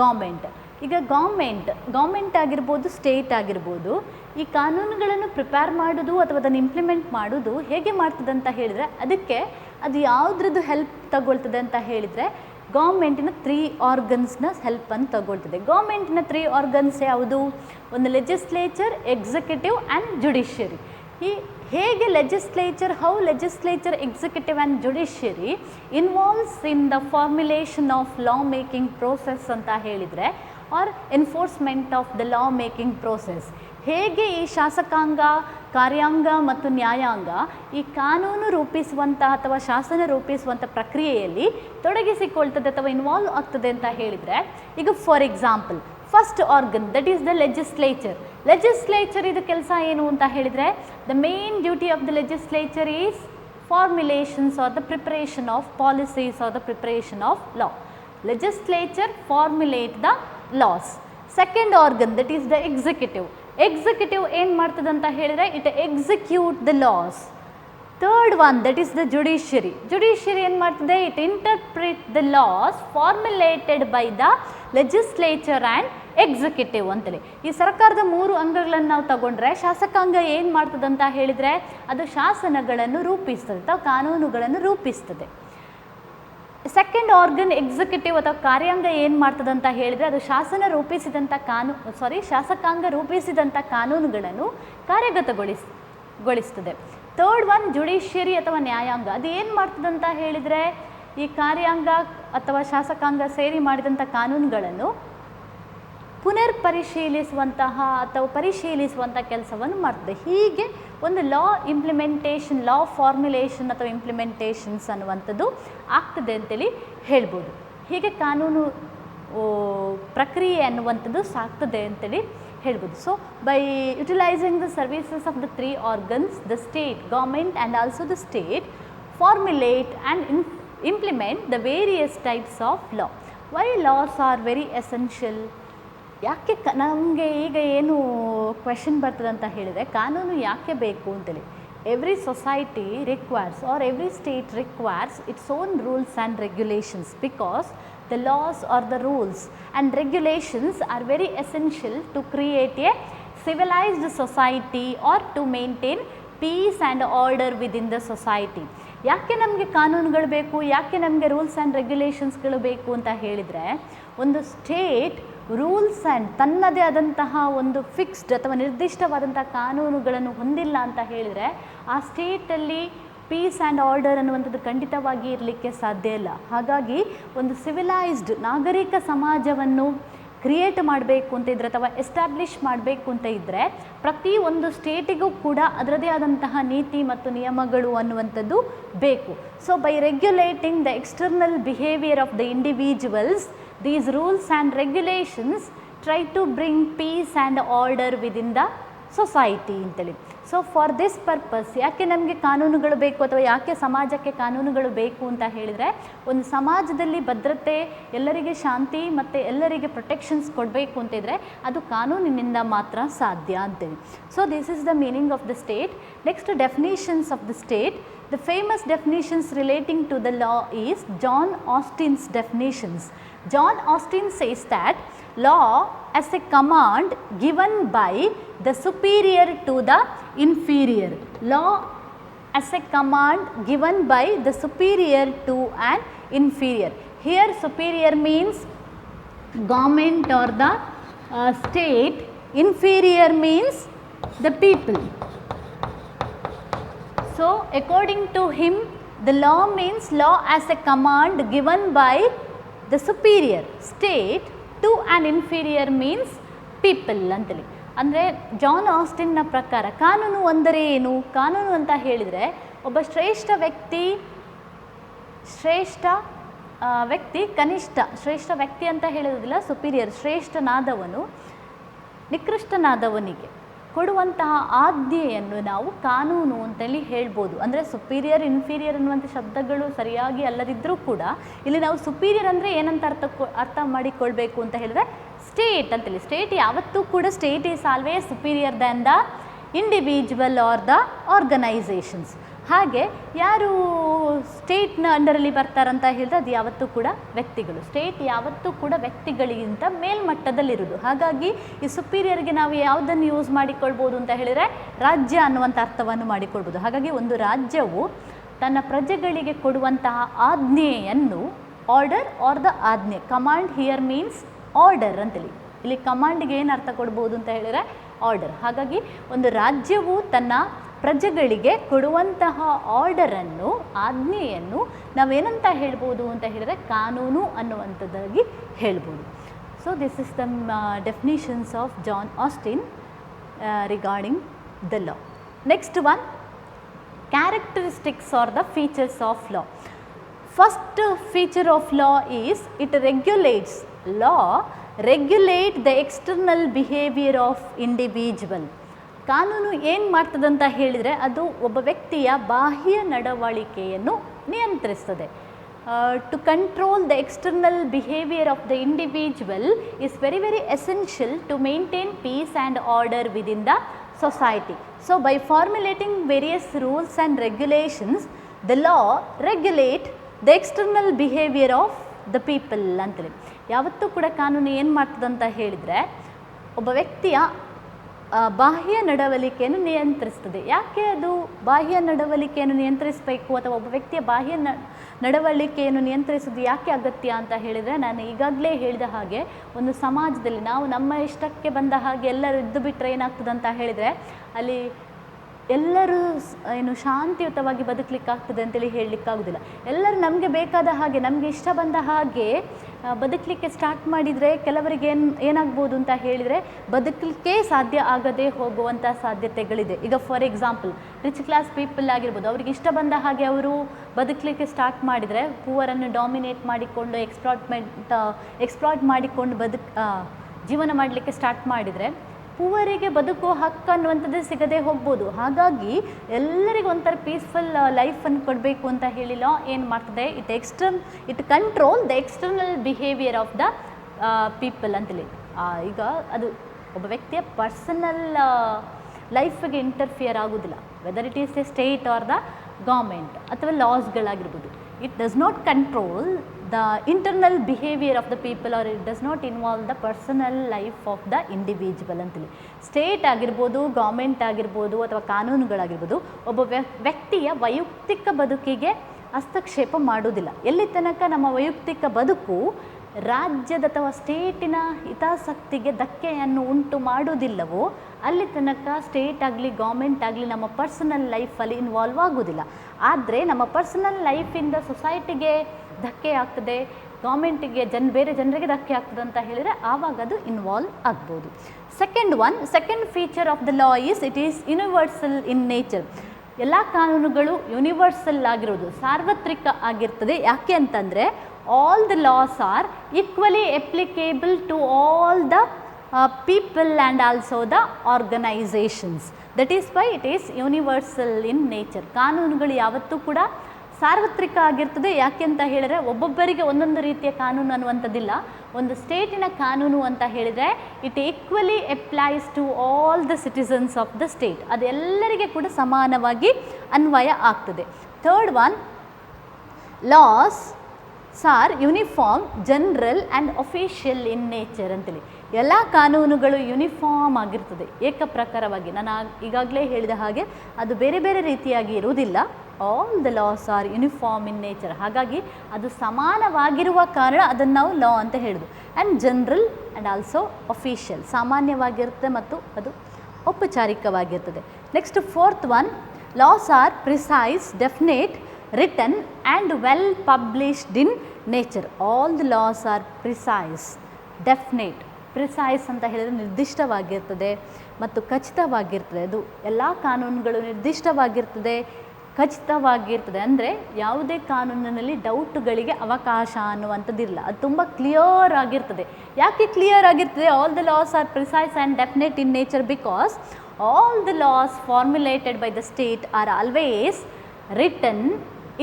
government. ಈಗ government ಆಗಿರ್ಬೋದು, state ಆಗಿರ್ಬೋದು, ಈ ಕಾನೂನುಗಳನ್ನು prepare ಮಾಡೋದು ಅಥವಾ ಅದನ್ನು implement ಮಾಡೋದು ಹೇಗೆ ಮಾಡ್ತದೆ ಅಂತ ಹೇಳಿದರೆ, ಅದಕ್ಕೆ ಅದು ಯಾವುದ್ರದ್ದು ಹೆಲ್ಪ್ ತಗೊಳ್ತದೆ ಅಂತ ಹೇಳಿದರೆ ಗೌರ್ಮೆಂಟಿನ 3 ಆರ್ಗನ್ಸ್ನ ಹೆಲ್ಪನ್ನು ತಗೊಳ್ತದೆ. ಗೌರ್ಮೆಂಟಿನ 3 ಆರ್ಗನ್ಸ್ ಯಾವುದು? ಒಂದು ಲೆಜಿಸ್ಲೇಚರ್, ಎಕ್ಸಿಕ್ಯೂಟಿವ್ ಆ್ಯಂಡ್ ಜುಡಿಷಿಯರಿ. ಈ ಹೇಗೆ how legislature, executive and judiciary involves in the formulation of law making process ಅಂತ ಹೇಳಿದರೆ, or enforcement of the law making process. ಹೇಗೆ ಈ ಶಾಸಕಾಂಗ, ಕಾರ್ಯಾಂಗ ಮತ್ತು ನ್ಯಾಯಾಂಗ ಈ ಕಾನೂನು ರೂಪಿಸುವಂತಹ ಅಥವಾ ಶಾಸನ ರೂಪಿಸುವಂಥ ಪ್ರಕ್ರಿಯೆಯಲ್ಲಿ ತೊಡಗಿಸಿಕೊಳ್ತದೆ ಅಥವಾ ಇನ್ವಾಲ್ವ್ ಆಗ್ತದೆ ಅಂತ ಹೇಳಿದರೆ, ಈಗ for example first organ that is the legislature. Legislature ಇದು ಕೆಲಸ ಏನು ಅಂತ ಹೇಳಿದರೆ, the main duty of the legislature is formulations or the preparation of policies or the preparation of law. Legislature formulate the laws. Second organ that is the executive. Executive ಏನು ಮಾಡ್ತದೆ ಅಂತ ಹೇಳಿದರೆ, it execute the laws. Third one that is the judiciary. Judiciary ಏನು ಮಾಡ್ತದೆ? It interpret the laws formulated by the legislature and executive ಅಂತೇಳಿ. ಈ ಸರ್ಕಾರದ 3 ಅಂಗಗಳನ್ನು ನಾವು ತಗೊಂಡ್ರೆ, ಶಾಸಕಾಂಗ ಏನು ಮಾಡ್ತದೆ ಅಂತ ಹೇಳಿದರೆ, ಅದು ಶಾಸನಗಳನ್ನು ರೂಪಿಸ್ತದೆ ಅಥವಾ ಕಾನೂನುಗಳನ್ನು ರೂಪಿಸ್ತದೆ. ಸೆಕೆಂಡ್ ಆರ್ಗನ್ ಎಕ್ಸಿಕ್ಯೂಟಿವ್ ಅಥವಾ ಕಾರ್ಯಾಂಗ ಏನು ಮಾಡ್ತದೆ ಅಂತ ಹೇಳಿದರೆ, ಅದು ಶಾಸಕಾಂಗ ರೂಪಿಸಿದಂಥ ಕಾನೂನುಗಳನ್ನು ಕಾರ್ಯಗತಗೊಳಿಸ್ತದೆ. ಥರ್ಡ್ ಒನ್ ಜುಡಿಷಿಯರಿ ಅಥವಾ ನ್ಯಾಯಾಂಗ. ಅದು ಏನು ಮಾಡ್ತದೆ ಅಂತ ಹೇಳಿದರೆ, ಈ ಕಾರ್ಯಾಂಗ ಅಥವಾ ಶಾಸಕಾಂಗ ಸೇರಿ ಮಾಡಿದಂಥ ಕಾನೂನುಗಳನ್ನು ಪರಿಶೀಲಿಸುವಂಥ ಕೆಲಸವನ್ನು ಮಾಡ್ತದೆ. ಹೀಗೆ ಒಂದು ಲಾ ಇಂಪ್ಲಿಮೆಂಟೇಷನ್, ಲಾ ಫಾರ್ಮ್ಯುಲೇಷನ್ ಅಥವಾ ಇಂಪ್ಲಿಮೆಂಟೇಷನ್ಸ್ ಅನ್ನುವಂಥದ್ದು ಆಗ್ತದೆ ಅಂತೇಳಿ ಹೇಳ್ಬೋದು. ಹೀಗೆ ಕಾನೂನು ಪ್ರಕ್ರಿಯೆ ಅನ್ನುವಂಥದ್ದು ಸಾಗ್ತದೆ ಅಂತೇಳಿ ಹೇಳ್ಬೋದು. So by utilising the services of the 3 organs, the state, government and also the state formulate and implement the various types of law. Why laws are very essential? ಯಾಕೆ ನಮಗೆ ಈಗ ಏನು ಕ್ವೆಶನ್ ಬರ್ತದೆ ಅಂತ ಹೇಳಿದರೆ, ಕಾನೂನು ಯಾಕೆ ಬೇಕು ಅಂತೇಳಿ. Every society requires or every state requires its own rules and regulations, because the laws or the rules and regulations are very essential to create a civilized society or to maintain peace and order within the society. ಯಾಕೆ ನಮಗೆ ಕಾನೂನುಗಳು ಬೇಕು, ಯಾಕೆ ನಮಗೆ rules and ರೆಗ್ಯುಲೇಷನ್ಸ್ಗಳು ಬೇಕು ಅಂತ ಹೇಳಿದರೆ, ಒಂದು ಸ್ಟೇಟ್ ರೂಲ್ಸ್ ಆ್ಯಂಡ್ ತನ್ನದೇ ಆದಂತಹ ಒಂದು ಫಿಕ್ಸ್ಡ್ ಅಥವಾ ನಿರ್ದಿಷ್ಟವಾದಂಥ ಕಾನೂನುಗಳನ್ನು ಹೊಂದಿಲ್ಲ ಅಂತ ಹೇಳಿದರೆ, ಆ ಸ್ಟೇಟಲ್ಲಿ ಪೀಸ್ ಆ್ಯಂಡ್ ಆರ್ಡರ್ ಅನ್ನುವಂಥದ್ದು ಖಂಡಿತವಾಗಿ ಇರಲಿಕ್ಕೆ ಸಾಧ್ಯ ಇಲ್ಲ. ಹಾಗಾಗಿ ಒಂದು ಸಿವಿಲೈಸ್ಡ್ ನಾಗರಿಕ ಸಮಾಜವನ್ನು ಕ್ರಿಯೇಟ್ ಮಾಡಬೇಕು ಅಂತ ಇದ್ದರೆ ಅಥವಾ ಎಸ್ಟಾಬ್ಲಿಷ್ ಮಾಡಬೇಕು ಅಂತ ಇದ್ದರೆ, ಪ್ರತಿ ಒಂದು ಸ್ಟೇಟಿಗೂ ಕೂಡ ಅದರದೇ ಆದಂತಹ ನೀತಿ ಮತ್ತು ನಿಯಮಗಳು ಅನ್ನುವಂಥದ್ದು ಬೇಕು. So by regulating the external behaviour of the individuals, these rules and regulations try to bring peace and order within the society ಅಂತೇಳಿ. ಸೊ ಫಾರ್ ದಿಸ್ ಪರ್ಪಸ್ ಯಾಕೆ ನಮಗೆ ಕಾನೂನುಗಳು ಬೇಕು ಅಥವಾ ಯಾಕೆ ಸಮಾಜಕ್ಕೆ ಕಾನೂನುಗಳು ಬೇಕು ಅಂತ ಹೇಳಿದರೆ, ಒಂದು ಸಮಾಜದಲ್ಲಿ ಭದ್ರತೆ, ಎಲ್ಲರಿಗೆ ಶಾಂತಿ ಮತ್ತು ಎಲ್ಲರಿಗೆ ಪ್ರೊಟೆಕ್ಷನ್ಸ್ ಕೊಡಬೇಕು ಅಂತಿದ್ರೆ ಅದು ಕಾನೂನಿನಿಂದ ಮಾತ್ರ ಸಾಧ್ಯ ಅಂತೇಳಿ. So this is the meaning of the state. Next definitions of the state. The famous definitions relating to the law is John Austin's definitions. John Austin says that law as a command given by the superior to the inferior. Law as a command given by the superior to an inferior. Here superior means government or the state. Inferior means the people. So according to him, the law means law as a command given by the superior state to an inferior means people ಅಂತೇಳಿ. ಅಂದರೆ John ಆಸ್ಟಿನ್ನ ಪ್ರಕಾರ ಕಾನೂನು ಅಂದರೆ ಏನು? ಕಾನೂನು ಅಂತ ಹೇಳಿದರೆ ಒಬ್ಬ ಶ್ರೇಷ್ಠ ವ್ಯಕ್ತಿ ಅಂತ ಹೇಳೋದಿಲ್ಲ, ಸುಪೀರಿಯರ್, ಶ್ರೇಷ್ಠನಾದವನು ನಿಕೃಷ್ಟನಾದವನಿಗೆ ಕೊಡುವಂತಹ ಆಜ್ಞೆಯನ್ನು ನಾವು ಕಾನೂನು ಅಂತೇಳಿ ಹೇಳ್ಬೋದು. ಅಂದರೆ ಸುಪೀರಿಯರ್, ಇನ್ಫೀರಿಯರ್ ಅನ್ನುವಂಥ ಶಬ್ದಗಳು ಸರಿಯಾಗಿ ಅಲ್ಲದಿದ್ದರೂ ಕೂಡ ಇಲ್ಲಿ ನಾವು ಸುಪೀರಿಯರ್ ಅಂದರೆ ಏನಂತ ಅರ್ಥ ಮಾಡಿಕೊಳ್ಬೇಕು ಅಂತ ಹೇಳಿದ್ರೆ, ಸ್ಟೇಟ್ ಅಂತೇಳಿ. ಸ್ಟೇಟ್ ಯಾವತ್ತೂ ಕೂಡ state is always superior than the individual are the organisations. ಹಾಗೆ ಯಾರು ಸ್ಟೇಟ್ನ ಅಂಡರಲ್ಲಿ ಬರ್ತಾರಂತ ಹೇಳಿದ್ರೆ ಅದು ಯಾವತ್ತೂ ಕೂಡ ವ್ಯಕ್ತಿಗಳು. ಸ್ಟೇಟ್ ಯಾವತ್ತೂ ಕೂಡ ವ್ಯಕ್ತಿಗಳಿಗಿಂತ ಮೇಲ್ಮಟ್ಟದಲ್ಲಿರೋದು. ಹಾಗಾಗಿ ಈ ಸುಪೀರಿಯರ್ಗೆ ನಾವು ಯಾವುದನ್ನು ಯೂಸ್ ಮಾಡಿಕೊಳ್ಬೋದು ಅಂತ ಹೇಳಿದರೆ ರಾಜ್ಯ ಅನ್ನುವಂಥ ಅರ್ಥವನ್ನು ಮಾಡಿಕೊಳ್ಬೋದು. ಹಾಗಾಗಿ ಒಂದು ರಾಜ್ಯವು ತನ್ನ ಪ್ರಜೆಗಳಿಗೆ ಕೊಡುವಂತಹ ಆಜ್ಞೆಯನ್ನು ಆರ್ಡರ್ ಆರ್ ದ ಆಜ್ಞೆ. ಕಮಾಂಡ್ ಹಿಯರ್ ಮೀನ್ಸ್ ಆರ್ಡರ್ ಅಂತೇಳಿ. ಇಲ್ಲಿ ಕಮಾಂಡಿಗೆ ಏನು ಅರ್ಥ ಕೊಡ್ಬೋದು ಅಂತ ಹೇಳಿದರೆ ಆರ್ಡರ್. ಹಾಗಾಗಿ ಒಂದು ರಾಜ್ಯವು ತನ್ನ ಪ್ರಜೆಗಳಿಗೆ ಕೊಡುವಂತಹ ಆರ್ಡರನ್ನು, ಆಜ್ಞೆಯನ್ನು ನಾವೇನಂತ ಹೇಳ್ಬೋದು ಅಂತ ಹೇಳಿದರೆ ಕಾನೂನು ಅನ್ನುವಂಥದ್ದಾಗಿ ಹೇಳ್ಬೋದು. So this is the definitions of John Austin regarding the law. Next one, characteristics or the features of law. First feature of law is it regulates. Law regulate the external behavior of individual. ಕಾನೂನು ಏನು ಮಾಡ್ತದಂತ ಹೇಳಿದರೆ ಅದು ಒಬ್ಬ ವ್ಯಕ್ತಿಯ ಬಾಹ್ಯ ನಡವಳಿಕೆಯನ್ನು ನಿಯಂತ್ರಿಸ್ತದೆ. To control the external behavior of the individual is very essential to maintain peace and order within the society. So by formulating various rules and regulations, the law regulate the external behavior of the people ಅಂತೇಳಿ. ಯಾವತ್ತೂ ಕೂಡ ಕಾನೂನು ಏನು ಮಾಡ್ತದಂತ ಹೇಳಿದರೆ ಒಬ್ಬ ವ್ಯಕ್ತಿಯ ಬಾಹ್ಯ ನಡವಳಿಕೆಯನ್ನು ನಿಯಂತ್ರಿಸ್ತದೆ. ಯಾಕೆ ಅದು ಬಾಹ್ಯ ನಡವಳಿಕೆಯನ್ನು ನಿಯಂತ್ರಿಸಬೇಕು ಅಥವಾ ಒಬ್ಬ ವ್ಯಕ್ತಿಯ ಬಾಹ್ಯ ನಡವಳಿಕೆಯನ್ನು ನಿಯಂತ್ರಿಸೋದು ಯಾಕೆ ಅಗತ್ಯ ಅಂತ ಹೇಳಿದರೆ, ನಾನು ಈಗಾಗಲೇ ಹೇಳಿದ ಹಾಗೆ ಒಂದು ಸಮಾಜದಲ್ಲಿ ನಾವು ನಮ್ಮ ಇಷ್ಟಕ್ಕೆ ಬಂದ ಹಾಗೆ ಎಲ್ಲರೂ ಇದ್ದು ಬಿಟ್ಟರೆ ಏನಾಗ್ತದೆ ಅಂತ ಹೇಳಿದರೆ ಅಲ್ಲಿ ಎಲ್ಲರೂ ಏನು ಶಾಂತಿಯುತವಾಗಿ ಬದುಕಲಿಕ್ಕಾಗ್ತದೆ ಅಂತೇಳಿ ಹೇಳಲಿಕ್ಕಾಗೋದಿಲ್ಲ. ಎಲ್ಲರೂ ನಮಗೆ ಬೇಕಾದ ಹಾಗೆ ನಮಗೆ ಇಷ್ಟ ಬಂದ ಹಾಗೆ ಬದುಕಲಿಕ್ಕೆ ಸ್ಟಾರ್ಟ್ ಮಾಡಿದರೆ ಕೆಲವರಿಗೆ ಏನಾಗ್ಬೋದು ಅಂತ ಹೇಳಿದರೆ ಬದುಕಲಿಕ್ಕೆ ಸಾಧ್ಯ ಆಗದೆ ಹೋಗುವಂಥ ಸಾಧ್ಯತೆಗಳಿದೆ. ಈಗ for example rich class people ಆಗಿರ್ಬೋದು, ಅವ್ರಿಗೆ ಇಷ್ಟ ಬಂದ ಹಾಗೆ ಅವರು ಬದುಕಲಿಕ್ಕೆ ಸ್ಟಾರ್ಟ್ ಮಾಡಿದರೆ ಪೂವರನ್ನು ಡಾಮಿನೇಟ್ ಮಾಡಿಕೊಂಡು ಎಕ್ಸ್ಪ್ಲಾಯ್ಟ್ ಮಾಡಿಕೊಂಡು ಜೀವನ ಮಾಡಲಿಕ್ಕೆ ಸ್ಟಾರ್ಟ್ ಮಾಡಿದರೆ ಪೂವರಿಗೆ ಬದುಕುವ ಹಕ್ಕು ಅನ್ನುವಂಥದ್ದು ಸಿಗದೆ ಹೋಗ್ಬೋದು. ಹಾಗಾಗಿ ಎಲ್ಲರಿಗೂ ಒಂಥರ ಪೀಸ್ಫುಲ್ ಲೈಫನ್ನು ಕೊಡಬೇಕು ಅಂತ ಹೇಳಿ ಲಾ ಏನು ಮಾಡ್ತದೆ, it control the external behaviour of the people ಅಂತೇಳಿ. ಈಗ ಅದು ಒಬ್ಬ ವ್ಯಕ್ತಿಯ ಪರ್ಸನಲ್ ಲೈಫಿಗೆ ಇಂಟರ್ಫಿಯರ್ ಆಗೋದಿಲ್ಲ, whether it is a state or the government ಅಥವಾ ಲಾಸ್ಗಳಾಗಿರ್ಬೋದು. It does not control the internal behavior of the people or it does not involve the personal life of the individual ಅಂತೇಳಿ. State ಆಗಿರ್ಬೋದು, government ಆಗಿರ್ಬೋದು ಅಥವಾ ಕಾನೂನುಗಳಾಗಿರ್ಬೋದು ಒಬ್ಬ ವ್ಯಕ್ತಿಯ ವೈಯಕ್ತಿಕ ಬದುಕಿಗೆ ಹಸ್ತಕ್ಷೇಪ ಮಾಡೋದಿಲ್ಲ. ಎಲ್ಲಿ ತನಕ ನಮ್ಮ ವೈಯಕ್ತಿಕ ಬದುಕು ರಾಜ್ಯದ ಅಥವಾ ಸ್ಟೇಟಿನ ಹಿತಾಸಕ್ತಿಗೆ ಧಕ್ಕೆಯನ್ನು ಉಂಟು ಮಾಡೋದಿಲ್ಲವೋ ಅಲ್ಲಿ ತನಕ ಸ್ಟೇಟ್ ಆಗಲಿ ಗೌರ್ಮೆಂಟ್ ಆಗಲಿ ನಮ್ಮ ಪರ್ಸನಲ್ ಲೈಫಲ್ಲಿ ಇನ್ವಾಲ್ವ್ ಆಗೋದಿಲ್ಲ. ಆದರೆ ನಮ್ಮ ಪರ್ಸನಲ್ ಲೈಫಿಂದ ಸೊಸೈಟಿಗೆ ಧಕ್ಕೆ ಆಗ್ತದೆ, ಗೌರ್ಮೆಂಟಿಗೆ ಬೇರೆ ಜನರಿಗೆ ಧಕ್ಕೆ ಆಗ್ತದೆ ಅಂತ ಹೇಳಿದರೆ ಆವಾಗ ಅದು ಇನ್ವಾಲ್ವ್ ಆಗ್ಬೋದು. Second feature of the law is it is universal in nature. ಎಲ್ಲ ಕಾನೂನುಗಳು ಯೂನಿವರ್ಸಲ್ ಆಗಿರೋದು, ಸಾರ್ವತ್ರಿಕ ಆಗಿರ್ತದೆ. ಯಾಕೆ ಅಂತಂದರೆ all the laws are equally applicable to all the people and also the organizations. That is why it is universal in nature. ಕಾನೂನುಗಳು ಯಾವತ್ತೂ ಕೂಡ ಸಾರ್ವತ್ರಿಕ ಆಗಿರ್ತದೆ. ಯಾಕೆ ಅಂತ ಹೇಳಿದರೆ ಒಬ್ಬೊಬ್ಬರಿಗೆ ಒಂದೊಂದು ರೀತಿಯ ಕಾನೂನು ಅನ್ನುವಂಥದ್ದಿಲ್ಲ. ಒಂದು ಸ್ಟೇಟಿನ ಕಾನೂನು ಅಂತ ಹೇಳಿದರೆ it equally applies to all the citizens of the state. ಅದೆಲ್ಲರಿಗೆ ಕೂಡ ಸಮಾನವಾಗಿ ಅನ್ವಯ ಆಗ್ತದೆ. Third one, laws are uniform, general and official in nature ಅಂತೇಳಿ. ಎಲ್ಲ ಕಾನೂನುಗಳು ಯೂನಿಫಾರ್ಮ್ ಆಗಿರ್ತದೆ, ಏಕಪ್ರಕಾರವಾಗಿ. ನಾನು ಈಗಾಗಲೇ ಹೇಳಿದ ಹಾಗೆ ಅದು ಬೇರೆ ಬೇರೆ ರೀತಿಯಾಗಿ ಇರುವುದಿಲ್ಲ. All the laws are uniform in nature. ಹಾಗಾಗಿ ಅದು ಸಮಾನವಾಗಿರುವ ಕಾರಣ ಅದನ್ನು ನಾವು ಲಾ ಅಂತ ಹೇಳೋದು. And general and also official, ಸಾಮಾನ್ಯವಾಗಿರುತ್ತೆ ಮತ್ತು ಅದು ಔಪಚಾರಿಕವಾಗಿರ್ತದೆ. Next fourth one, laws are precise, definite, written and well published in nature. All the laws are precise, definite. Precise ಅಂತ ಹೇಳಿದರೆ ನಿರ್ದಿಷ್ಟವಾಗಿರ್ತದೆ ಮತ್ತು ಖಚಿತವಾಗಿರ್ತದೆ. ಅದು ಎಲ್ಲ ಕಾನೂನುಗಳು ನಿರ್ದಿಷ್ಟವಾಗಿರ್ತದೆ, ಖಚಿತವಾಗಿರ್ತದೆ. ಅಂದರೆ ಯಾವುದೇ ಕಾನೂನಿನಲ್ಲಿ ಡೌಟ್ಗಳಿಗೆ ಅವಕಾಶ ಅನ್ನುವಂಥದ್ದಿಲ್ಲ. ಅದು ತುಂಬ ಕ್ಲಿಯರ್ ಆಗಿರ್ತದೆ. ಯಾಕೆ ಕ್ಲಿಯರ್ ಆಗಿರ್ತದೆ? All the laws are precise and definite in nature because all the laws formulated by the state are always written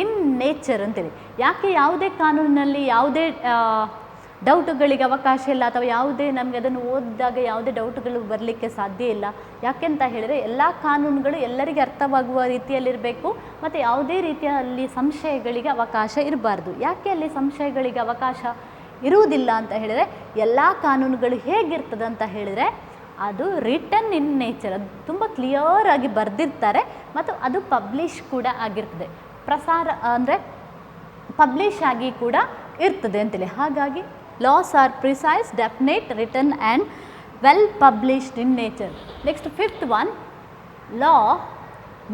in nature ಅಂತೇಳಿ. ಯಾಕೆ ಯಾವುದೇ ಕಾನೂನಿನಲ್ಲಿ ಯಾವುದೇ ಡೌಟುಗಳಿಗೆ ಅವಕಾಶ ಇಲ್ಲ ಅಥವಾ ಯಾವುದೇ ನಮಗೆ ಅದನ್ನು ಓದಿದಾಗ ಯಾವುದೇ ಡೌಟುಗಳು ಬರಲಿಕ್ಕೆ ಸಾಧ್ಯ ಇಲ್ಲ. ಯಾಕೆಂತ ಹೇಳಿದರೆ ಎಲ್ಲ ಕಾನೂನುಗಳು ಎಲ್ಲರಿಗೆ ಅರ್ಥವಾಗುವ ರೀತಿಯಲ್ಲಿರಬೇಕು ಮತ್ತು ಯಾವುದೇ ರೀತಿಯಲ್ಲಿ ಸಂಶಯಗಳಿಗೆ ಅವಕಾಶ ಇರಬಾರ್ದು. ಯಾಕೆ ಅಲ್ಲಿ ಸಂಶಯಗಳಿಗೆ ಅವಕಾಶ ಇರುವುದಿಲ್ಲ ಅಂತ ಹೇಳಿದರೆ ಎಲ್ಲ ಕಾನೂನುಗಳು ಹೇಗಿರ್ತದೆ ಅಂತ ಹೇಳಿದರೆ ಅದು ರಿಟನ್ ಇನ್ ನೇಚರ್, ಅದು ತುಂಬ ಕ್ಲಿಯರ್ ಆಗಿ ಬರೆದಿರ್ತಾರೆ ಮತ್ತು ಅದು ಪಬ್ಲಿಷ್ ಕೂಡ ಆಗಿರ್ತದೆ. ಪ್ರಸಾರ ಅಂದರೆ ಪಬ್ಲಿಷ್ ಆಗಿ ಕೂಡ ಇರ್ತದೆ ಅಂತೇಳಿ. ಹಾಗಾಗಿ laws are precise, definite, written and well published in nature. Next fifth one, law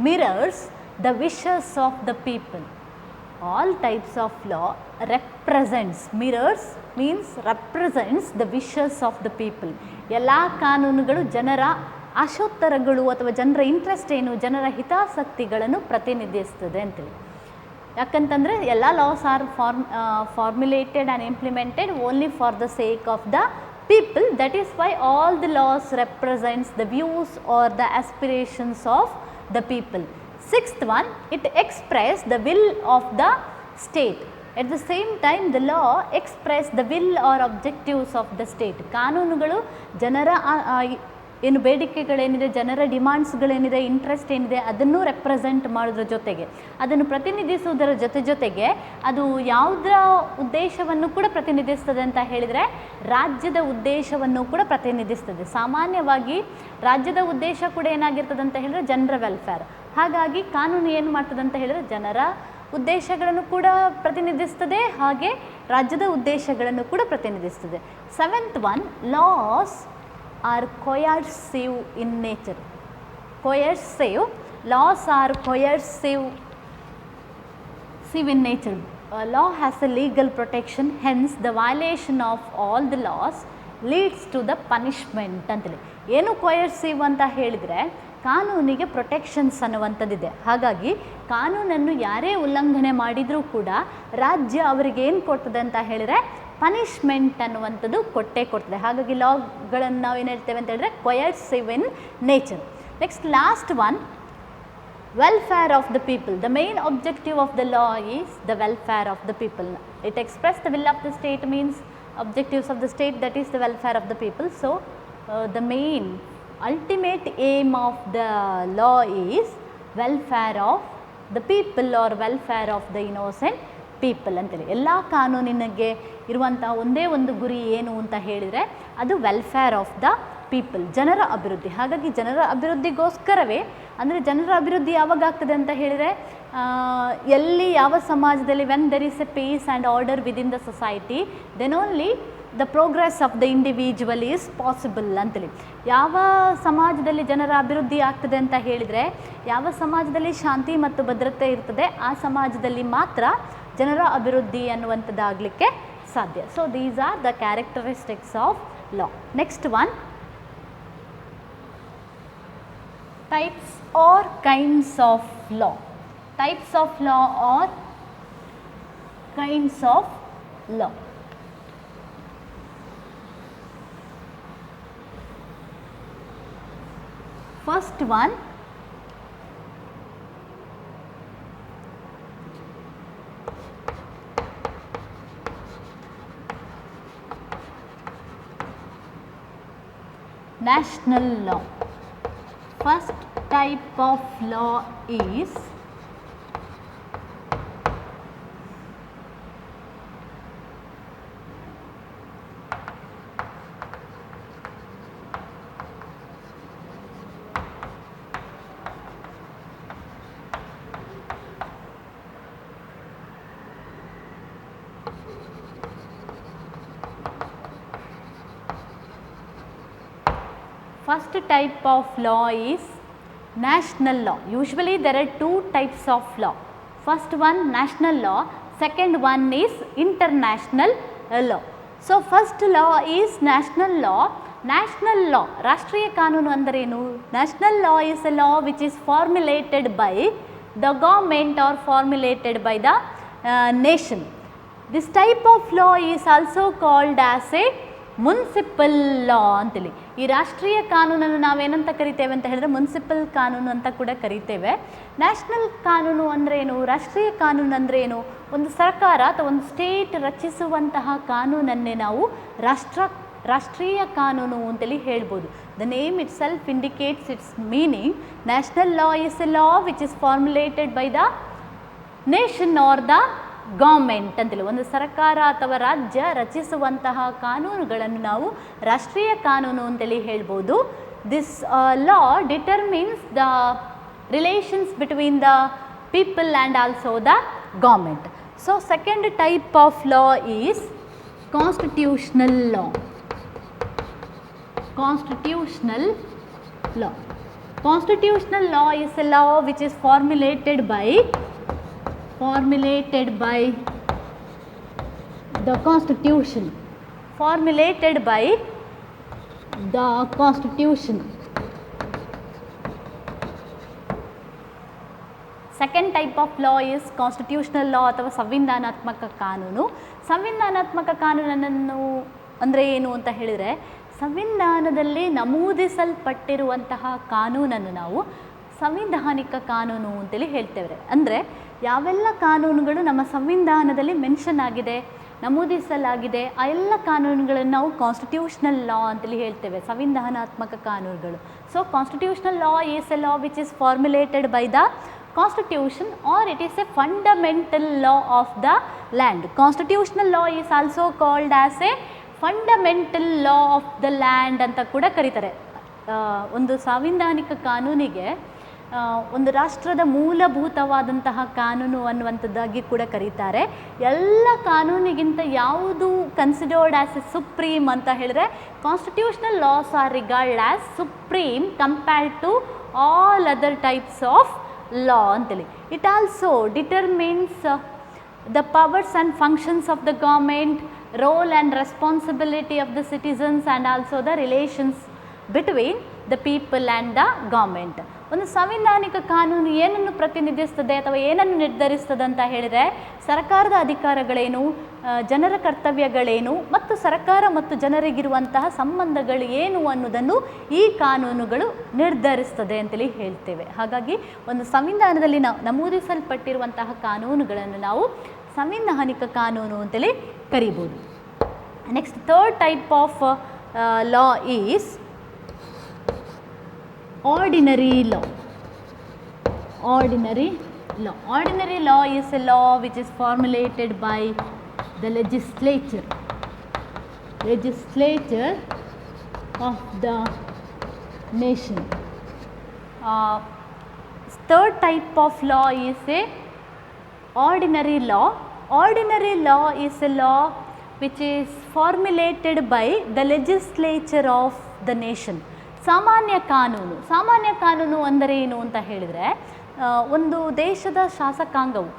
mirrors the wishes of the people. All types of law represents, mirrors means represents the wishes of the people. ಎಲ್ಲ ಕಾನೂನುಗಳು ಜನರ ಆಶೋತ್ತರಗಳು ಅಥವಾ ಜನರ interest ಏನು, ಜನರ ಹಿತಾಸಕ್ತಿಗಳನ್ನು ಪ್ರತಿನಿಧಿಸ್ತದೆ ಅಂತೇಳಿ. ಯಾಕಂತಂದರೆ ಎಲ್ಲ laws are formulated and implemented only for the sake of the people. That is why all the laws represents the views or the aspirations of the people. Sixth one, it express the will of the state. At the same time, the law express the will or objectives of the state. ಕಾನೂನುಗಳು ಜನರ ಏನು ಬೇಡಿಕೆಗಳೇನಿದೆ, ಜನರ ಡಿಮಾಂಡ್ಸ್ಗಳೇನಿದೆ, interest ಏನಿದೆ ಅದನ್ನು represent ಮಾಡೋದ್ರ ಜೊತೆಗೆ, ಅದನ್ನು ಪ್ರತಿನಿಧಿಸುವುದರ ಜೊತೆಗೆ ಅದು ಯಾವುದರ ಉದ್ದೇಶವನ್ನು ಕೂಡ ಪ್ರತಿನಿಧಿಸ್ತದೆ ಅಂತ ಹೇಳಿದರೆ ರಾಜ್ಯದ ಉದ್ದೇಶವನ್ನು ಕೂಡ ಪ್ರತಿನಿಧಿಸ್ತದೆ. ಸಾಮಾನ್ಯವಾಗಿ ರಾಜ್ಯದ ಉದ್ದೇಶ ಕೂಡ ಏನಾಗಿರ್ತದೆ ಅಂತ ಹೇಳಿದ್ರೆ ಜನರ ವೆಲ್ಫೇರ್. ಹಾಗಾಗಿ ಕಾನೂನು ಏನು ಮಾಡ್ತದೆ ಅಂತ ಹೇಳಿದರೆ ಜನರ ಉದ್ದೇಶಗಳನ್ನು ಕೂಡ ಪ್ರತಿನಿಧಿಸ್ತದೆ, ಹಾಗೆ ರಾಜ್ಯದ ಉದ್ದೇಶಗಳನ್ನು ಕೂಡ ಪ್ರತಿನಿಧಿಸ್ತದೆ. Seventh one, laws are coercive in nature. Coercive, laws are coercive in nature. Law has a legal protection, hence the violation of all the laws leads to the punishment ಅಂತೇಳಿ. ಏನು coercive ಅಂತ ಹೇಳಿದರೆ ಕಾನೂನಿಗೆ ಪ್ರೊಟೆಕ್ಷನ್ಸ್ ಅನ್ನುವಂಥದ್ದಿದೆ. ಹಾಗಾಗಿ ಕಾನೂನನ್ನು ಯಾರೇ ಉಲ್ಲಂಘನೆ ಮಾಡಿದರೂ ಕೂಡ ರಾಜ್ಯ ಅವರಿಗೆ ಏನು ಕೊಡ್ತದೆ ಅಂತ ಹೇಳಿದರೆ ಪನಿಷ್ಮೆಂಟ್ ಅನ್ನುವಂಥದ್ದು ಕೊಟ್ಟೇ ಕೊಡ್ತದೆ. ಹಾಗಾಗಿ ಲಾಗಳನ್ನು ನಾವು ಏನು ಹೇಳ್ತೇವೆ ಅಂತ ಹೇಳಿದ್ರೆ coercive in nature. Next last one, welfare of the people. The main objective of the law is the welfare of the people. It expresses the will of the state, means objectives of the state, that is the welfare of the people. So the main ultimate aim of the law is welfare of the people or welfare of the innocent people ಅಂತೇಳಿ. ಎಲ್ಲ ಕಾನೂನಿನಗೆ ಇರುವಂಥ ಒಂದೇ ಒಂದು ಗುರಿ ಏನು ಅಂತ ಹೇಳಿದರೆ ಅದು ವೆಲ್ಫೇರ್ ಆಫ್ ದ ಪೀಪಲ್, ಜನರ ಅಭಿವೃದ್ಧಿ. ಹಾಗಾಗಿ ಜನರ ಅಭಿವೃದ್ಧಿಗೋಸ್ಕರವೇ, ಅಂದರೆ ಜನರ ಅಭಿವೃದ್ಧಿ ಯಾವಾಗ ಆಗ್ತದೆ ಅಂತ ಹೇಳಿದರೆ ಎಲ್ಲಿ ಯಾವ ಸಮಾಜದಲ್ಲಿ when there is a peace and order within the society, then only the progress of the individual is possible ಅಂತೇಳಿ. ಯಾವ ಸಮಾಜದಲ್ಲಿ ಜನರ ಅಭಿವೃದ್ಧಿ ಆಗ್ತದೆ ಅಂತ ಹೇಳಿದರೆ, ಯಾವ ಸಮಾಜದಲ್ಲಿ ಶಾಂತಿ ಮತ್ತು ಭದ್ರತೆ ಇರ್ತದೆ ಆ ಸಮಾಜದಲ್ಲಿ ಮಾತ್ರ ಜನರ ಅಭಿವೃದ್ಧಿ ಅನ್ನುವಂಥದ್ದಾಗಲಿಕ್ಕೆ ಸಾಧ್ಯ. So these are the characteristics of law. Next one, types or kinds of law. Types of law or kinds of law. First one, national law. First type of law is first type of law is national law. Usually there are two types of law. First one national law, second one is international law. So first law is national law. National law, ರಾಷ್ಟ್ರೀಯ ಕಾನೂನು ಅಂದರೇನು? National law is a law which is formulated by the government or formulated by the nation. This type of law is also called as a municipal law ಅಂತೇಳಿ. ಈ ರಾಷ್ಟ್ರೀಯ ಕಾನೂನನ್ನು ನಾವೇನಂತ ಕರಿತೇವೆ ಅಂತ ಹೇಳಿದ್ರೆ ಮುನ್ಸಿಪಲ್ ಕಾನೂನು ಅಂತ ಕೂಡ ಕರಿತೇವೆ. ನ್ಯಾಷನಲ್ ಕಾನೂನು ಅಂದರೆ ಏನು? ರಾಷ್ಟ್ರೀಯ ಕಾನೂನು ಅಂದರೆ ಏನು? ಒಂದು ಸರ್ಕಾರ ಅಥವಾ ಒಂದು ಸ್ಟೇಟ್ ರಚಿಸುವಂತಹ ಕಾನೂನನ್ನೇ ನಾವು ರಾಷ್ಟ್ರೀಯ ಕಾನೂನು ಅಂತೇಳಿ ಹೇಳ್ಬೋದು. The name it self indicates it's meaning. National law is a law which is formulated by the nation R the government ಅಂತೇಳಿ. ಒಂದು ಸರ್ಕಾರ ಅಥವಾ ರಾಜ್ಯ ರಚಿಸುವಂತಹ ಕಾನೂನುಗಳನ್ನು ನಾವು ರಾಷ್ಟ್ರೀಯ ಕಾನೂನು ಅಂತೇಳಿ ಹೇಳ್ಬೋದು. This law determines the relations between the people and also the government. So second type of law is constitutional law. Constitutional law. Constitutional law is a law which is formulated by the constitution. Formulated by the constitution. Second type of law is constitutional law ಅಥವಾ ಸಂವಿಧಾನಾತ್ಮಕ ಕಾನೂನು. ಸಂವಿಧಾನಾತ್ಮಕ ಕಾನೂನನ್ನು ಅಂದರೆ ಏನು ಅಂತ ಹೇಳಿದರೆ, ಸಂವಿಧಾನದಲ್ಲಿ ನಮೂದಿಸಲ್ಪಟ್ಟಿರುವಂತಹ ಕಾನೂನನ್ನು ನಾವು ಸಂವಿಧಾನಿಕ ಕಾನೂನು ಅಂತೇಳಿ ಹೇಳ್ತೇವೆ. ಅಂದರೆ ಯಾವೆಲ್ಲ ಕಾನೂನುಗಳು ನಮ್ಮ ಸಂವಿಧಾನದಲ್ಲಿ ಮೆನ್ಷನ್ ಆಗಿದೆ, ನಮೂದಿಸಲಾಗಿದೆ, ಆ ಎಲ್ಲ ಕಾನೂನುಗಳನ್ನು ನಾವು ಕಾನ್ಸ್ಟಿಟ್ಯೂಷನಲ್ ಲಾ ಅಂತೇಳಿ ಹೇಳ್ತೇವೆ, ಸಂವಿಧಾನಾತ್ಮಕ ಕಾನೂನುಗಳು. So constitutional law is a law which is formulated by the Constitution, or it is a fundamental law of the land. Constitutional law is also called as a fundamental law of the land ಅಂತ ಕೂಡ ಕರೀತಾರೆ. ಒಂದು ಸಾಂವಿಧಾನಿಕ ಕಾನೂನಿಗೆ ಒಂದು ರಾಷ್ಟ್ರದ ಮೂಲಭೂತವಾದಂತಹ ಕಾನೂನು ಅನ್ನುವಂಥದ್ದಾಗಿ ಕೂಡ ಕರೀತಾರೆ. ಎಲ್ಲ ಕಾನೂನಿಗಿಂತ ಯಾವುದು ಕನ್ಸಿಡರ್ಡ್ ಆಸ್ ಎ ಸುಪ್ರೀಂ ಅಂತ ಹೇಳಿದ್ರೆ, constitutional laws are regard as supreme compared to all other types of law antali. It also determines the powers and functions of the government, role and responsibility of the citizens, and also the relations between the people and the government. ಒಂದು ಸಂವಿಧಾನಿಕ ಕಾನೂನು ಏನನ್ನು ಪ್ರತಿನಿಧಿಸ್ತದೆ ಅಥವಾ ಏನನ್ನು ನಿರ್ಧರಿಸ್ತದೆ ಅಂತ ಹೇಳಿದರೆ, ಸರ್ಕಾರದ ಅಧಿಕಾರಗಳೇನು, ಜನರ ಕರ್ತವ್ಯಗಳೇನು ಮತ್ತು ಸರ್ಕಾರ ಮತ್ತು ಜನರಿಗಿರುವಂತಹ ಸಂಬಂಧಗಳು ಏನು ಅನ್ನೋದನ್ನು ಈ ಕಾನೂನುಗಳು ನಿರ್ಧರಿಸ್ತದೆ ಅಂತೇಳಿ ಹೇಳ್ತೇವೆ. ಹಾಗಾಗಿ ಒಂದು ಸಂವಿಧಾನದಲ್ಲಿ ನಮೂದಿಸಲ್ಪಟ್ಟಿರುವಂತಹ ಕಾನೂನುಗಳನ್ನು ನಾವು ಸಂವಿಧಾನಿಕ ಕಾನೂನು ಅಂತೇಳಿ ಕರಿಬೋದು. Next third type of law is ordinary law. Ordinary law. Ordinary law is a law which is formulated by the legislature of the nation. Third type of law is a ordinary law. Ordinary law is a law which is formulated by the legislature of the nation. ಸಾಮಾನ್ಯ ಕಾನೂನು. ಸಾಮಾನ್ಯ ಕಾನೂನು ಅಂದರೆ ಏನು ಅಂತ ಹೇಳಿದರೆ, ಒಂದು ದೇಶದ ಶಾಸಕಾಂಗವು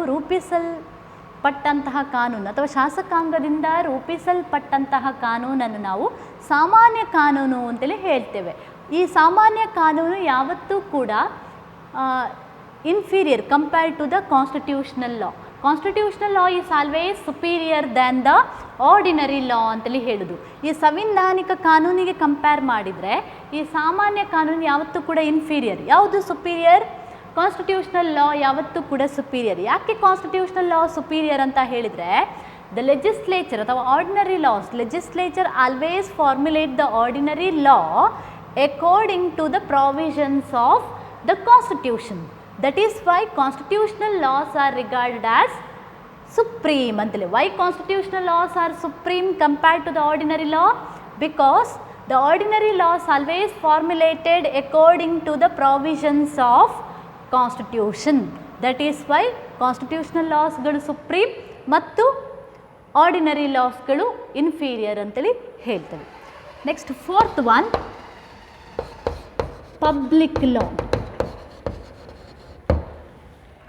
ರೂಪಿಸಲ್ಪಟ್ಟಂತಹ ಕಾನೂನು ಅಥವಾ ಶಾಸಕಾಂಗದಿಂದ ರೂಪಿಸಲ್ಪಟ್ಟಂತಹ ಕಾನೂನನ್ನು ನಾವು ಸಾಮಾನ್ಯ ಕಾನೂನು ಅಂತೇಳಿ ಹೇಳ್ತೇವೆ. ಈ ಸಾಮಾನ್ಯ ಕಾನೂನು ಯಾವತ್ತೂ ಕೂಡ inferior compared to the constitutional law. Constitutional law is always superior than the ordinary law ಅಂತೇಳಿ ಹೇಳೋದು. ಈ ಸಂವಿಧಾನಿಕ ಕಾನೂನಿಗೆ ಕಂಪೇರ್ ಮಾಡಿದರೆ ಈ ಸಾಮಾನ್ಯ ಕಾನೂನು ಯಾವತ್ತೂ ಕೂಡ ಇನ್ಫೀರಿಯರ್. ಯಾವುದು ಸುಪೀರಿಯರ್? ಕಾನ್ಸ್ಟಿಟ್ಯೂಷನಲ್ ಲಾ ಯಾವತ್ತೂ ಕೂಡ ಸುಪೀರಿಯರ್. ಯಾಕೆ ಕಾನ್ಸ್ಟಿಟ್ಯೂಷನಲ್ ಲಾ ಸುಪೀರಿಯರ್ ಅಂತ ಹೇಳಿದರೆ, ದ ಲೆಜಿಸ್ಲೇಚರ್ ಅಥವಾ ordinary laws, legislature always formulate the ordinary law according to the provisions of the constitution. That is why constitutional laws are regarded as supreme antale. Why constitutional laws are supreme compared to the ordinary law? Because the ordinary laws always formulated according to the provisions of constitution. That is why constitutional laws galu supreme mattu ordinary laws galu inferior antali heltave. Next fourth one, public law.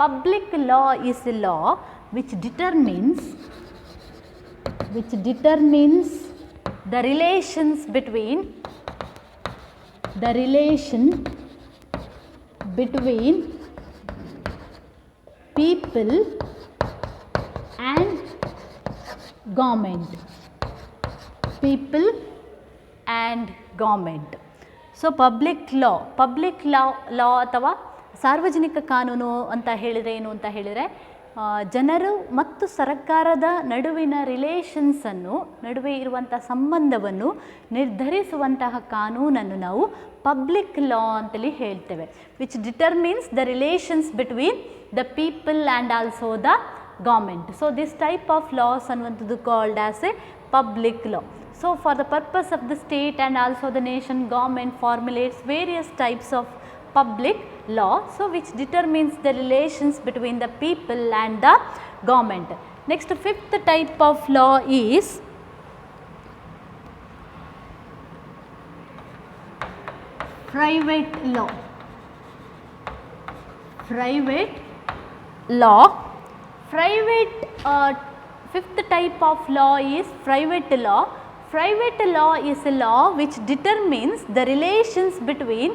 Public law is a law which determines the relations between people and government. People and government. So public law ಅಥವಾ ಸಾರ್ವಜನಿಕ ಕಾನೂನು ಅಂತ ಹೇಳಿದರೆ ಏನು ಅಂತ ಹೇಳಿದರೆ, ಜನರು ಮತ್ತು ಸರ್ಕಾರದ ನಡುವಿನ ನಡುವೆ ಇರುವಂಥ ಸಂಬಂಧವನ್ನು ನಿರ್ಧರಿಸುವಂತಹ ಕಾನೂನನ್ನು ನಾವು ಪಬ್ಲಿಕ್ ಲಾ ಅಂತೇಳಿ ಹೇಳ್ತೇವೆ. Which determines the relations between the people and also the government. So this type of laws ಅನ್ನುವಂಥದ್ದು called as a public law. So for the purpose of the state and also the nation, government formulates various types of public law, so which determines the relations between the people and the government. Next, fifth type of law is private law. Private law. Fifth type of law is private law. Private law is a law which determines the relations between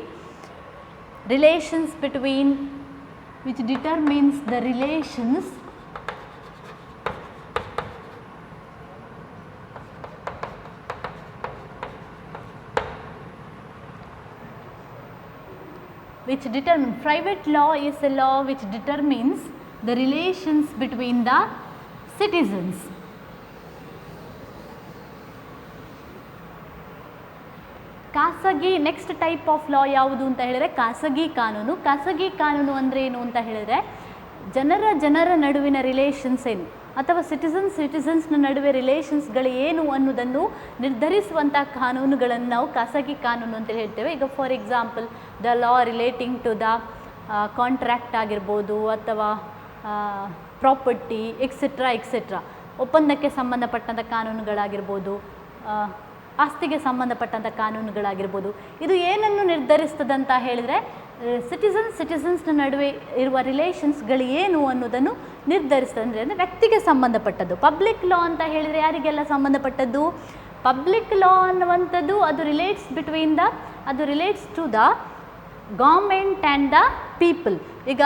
private law is a law which determines the relations between the citizens. ಖಾಸಗಿ next type of ಲಾ ಯಾವುದು ಅಂತ ಹೇಳಿದರೆ ಖಾಸಗಿ ಕಾನೂನು. ಖಾಸಗಿ ಕಾನೂನು ಅಂದರೆ ಏನು ಅಂತ ಹೇಳಿದರೆ ಜನರ ನಡುವಿನ ರಿಲೇಷನ್ಸ್ ಏನು ಅಥವಾ ಸಿಟಿಸನ್ಸ್ನ ನಡುವೆ ರಿಲೇಷನ್ಸ್ಗಳು ಏನು ಅನ್ನೋದನ್ನು ನಿರ್ಧರಿಸುವಂಥ ಕಾನೂನುಗಳನ್ನು ನಾವು ಖಾಸಗಿ ಕಾನೂನು ಅಂತ ಹೇಳ್ತೇವೆ. ಈಗ for example the law relating to the contract ಆಗಿರ್ಬೋದು ಅಥವಾ ಪ್ರಾಪರ್ಟಿ ಎಕ್ಸೆಟ್ರಾ ಒಪ್ಪಂದಕ್ಕೆ ಸಂಬಂಧಪಟ್ಟಂಥ ಕಾನೂನುಗಳಾಗಿರ್ಬೋದು, ಆಸ್ತಿಗೆ ಸಂಬಂಧಪಟ್ಟಂಥ ಕಾನೂನುಗಳಾಗಿರ್ಬೋದು. ಇದು ಏನನ್ನು ನಿರ್ಧರಿಸ್ತದಂತ ಹೇಳಿದರೆ ಸಿಟಿಸನ್ಸ್ನ ನಡುವೆ ಇರುವ ರಿಲೇಷನ್ಸ್ಗಳು ಏನು ಅನ್ನೋದನ್ನು ನಿರ್ಧರಿಸ್ತದೆ. ಅಂದರೆ ವ್ಯಕ್ತಿಗೆ ಸಂಬಂಧಪಟ್ಟದ್ದು. ಪಬ್ಲಿಕ್ ಲಾ ಅಂತ ಹೇಳಿದರೆ ಯಾರಿಗೆಲ್ಲ ಸಂಬಂಧಪಟ್ಟದ್ದು? ಪಬ್ಲಿಕ್ ಲಾ ಅನ್ನುವಂಥದ್ದು ಅದು relates to the government and the people. ಈಗ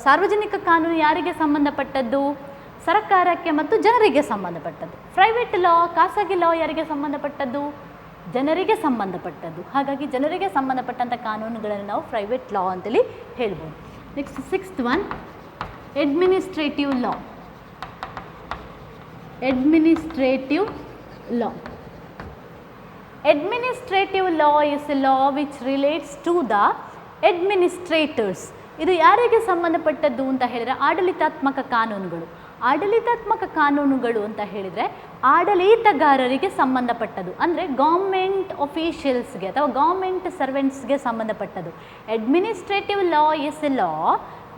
ಸಾರ್ವಜನಿಕ ಕಾನೂನು ಯಾರಿಗೆ ಸಂಬಂಧಪಟ್ಟದ್ದು? ಸರ್ಕಾರಕ್ಕೆ ಮತ್ತು ಜನರಿಗೆ ಸಂಬಂಧಪಟ್ಟದ್ದು. ಪ್ರೈವೇಟ್ ಲಾ, ಖಾಸಗಿ ಲಾ ಯಾರಿಗೆ ಸಂಬಂಧಪಟ್ಟದ್ದು? ಜನರಿಗೆ ಸಂಬಂಧಪಟ್ಟದ್ದು. ಹಾಗಾಗಿ ಜನರಿಗೆ ಸಂಬಂಧಪಟ್ಟಂಥ ಕಾನೂನುಗಳನ್ನು ನಾವು ಪ್ರೈವೇಟ್ ಲಾ ಅಂತೇಳಿ ಹೇಳ್ಬೋದು. Next sixth one, administrative law. Administrative law is a law which relates to the administrators. ಇದು ಯಾರಿಗೆ ಸಂಬಂಧಪಟ್ಟದ್ದು ಅಂತ ಹೇಳಿದರೆ ಆಡಳಿತಾತ್ಮಕ ಕಾನೂನುಗಳು. ಆಡಳಿತಾತ್ಮಕ ಕಾನೂನುಗಳು ಅಂತ ಹೇಳಿದರೆ ಆಡಳಿತಗಾರರಿಗೆ ಸಂಬಂಧಪಟ್ಟದ್ದು, ಅಂದರೆ ಗೌರ್ಮೆಂಟ್ ಅಫಿಷಿಯಲ್ಸ್ಗೆ ಅಥವಾ ಗೌರ್ಮೆಂಟ್ ಸರ್ವೆಂಟ್ಸ್ಗೆ ಸಂಬಂಧಪಟ್ಟದ್ದು. Administrative law is a law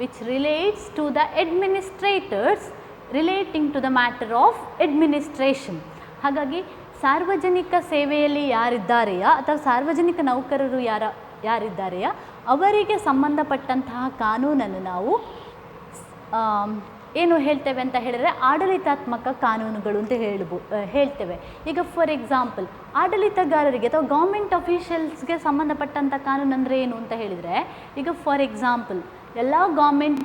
which relates to the administrators relating to the matter of administration. ಹಾಗಾಗಿ ಸಾರ್ವಜನಿಕ ಸೇವೆಯಲ್ಲಿ ಯಾರಿದ್ದಾರೆಯಾ ಅಥವಾ ಸಾರ್ವಜನಿಕ ನೌಕರರು ಯಾರಿದ್ದಾರೆಯಾ ಅವರಿಗೆ ಸಂಬಂಧಪಟ್ಟಂತಹ ಕಾನೂನನ್ನು ನಾವು ಏನು ಹೇಳ್ತೇವೆ ಅಂತ ಹೇಳಿದರೆ ಆಡಳಿತಾತ್ಮಕ ಕಾನೂನುಗಳು ಅಂತ ಹೇಳ್ತೇವೆ. ಈಗ ಫಾರ್ ಎಕ್ಸಾಂಪಲ್ ಆಡಳಿತಗಾರರಿಗೆ ಅಥವಾ ಗೌರ್ಮೆಂಟ್ ಅಫಿಷಿಯಲ್ಸ್ಗೆ ಸಂಬಂಧಪಟ್ಟಂಥ ಕಾನೂನು ಅಂದರೆ ಏನು ಅಂತ ಹೇಳಿದರೆ, ಈಗ ಫಾರ್ ಎಕ್ಸಾಂಪಲ್ ಎಲ್ಲ ಗೌರ್ಮೆಂಟ್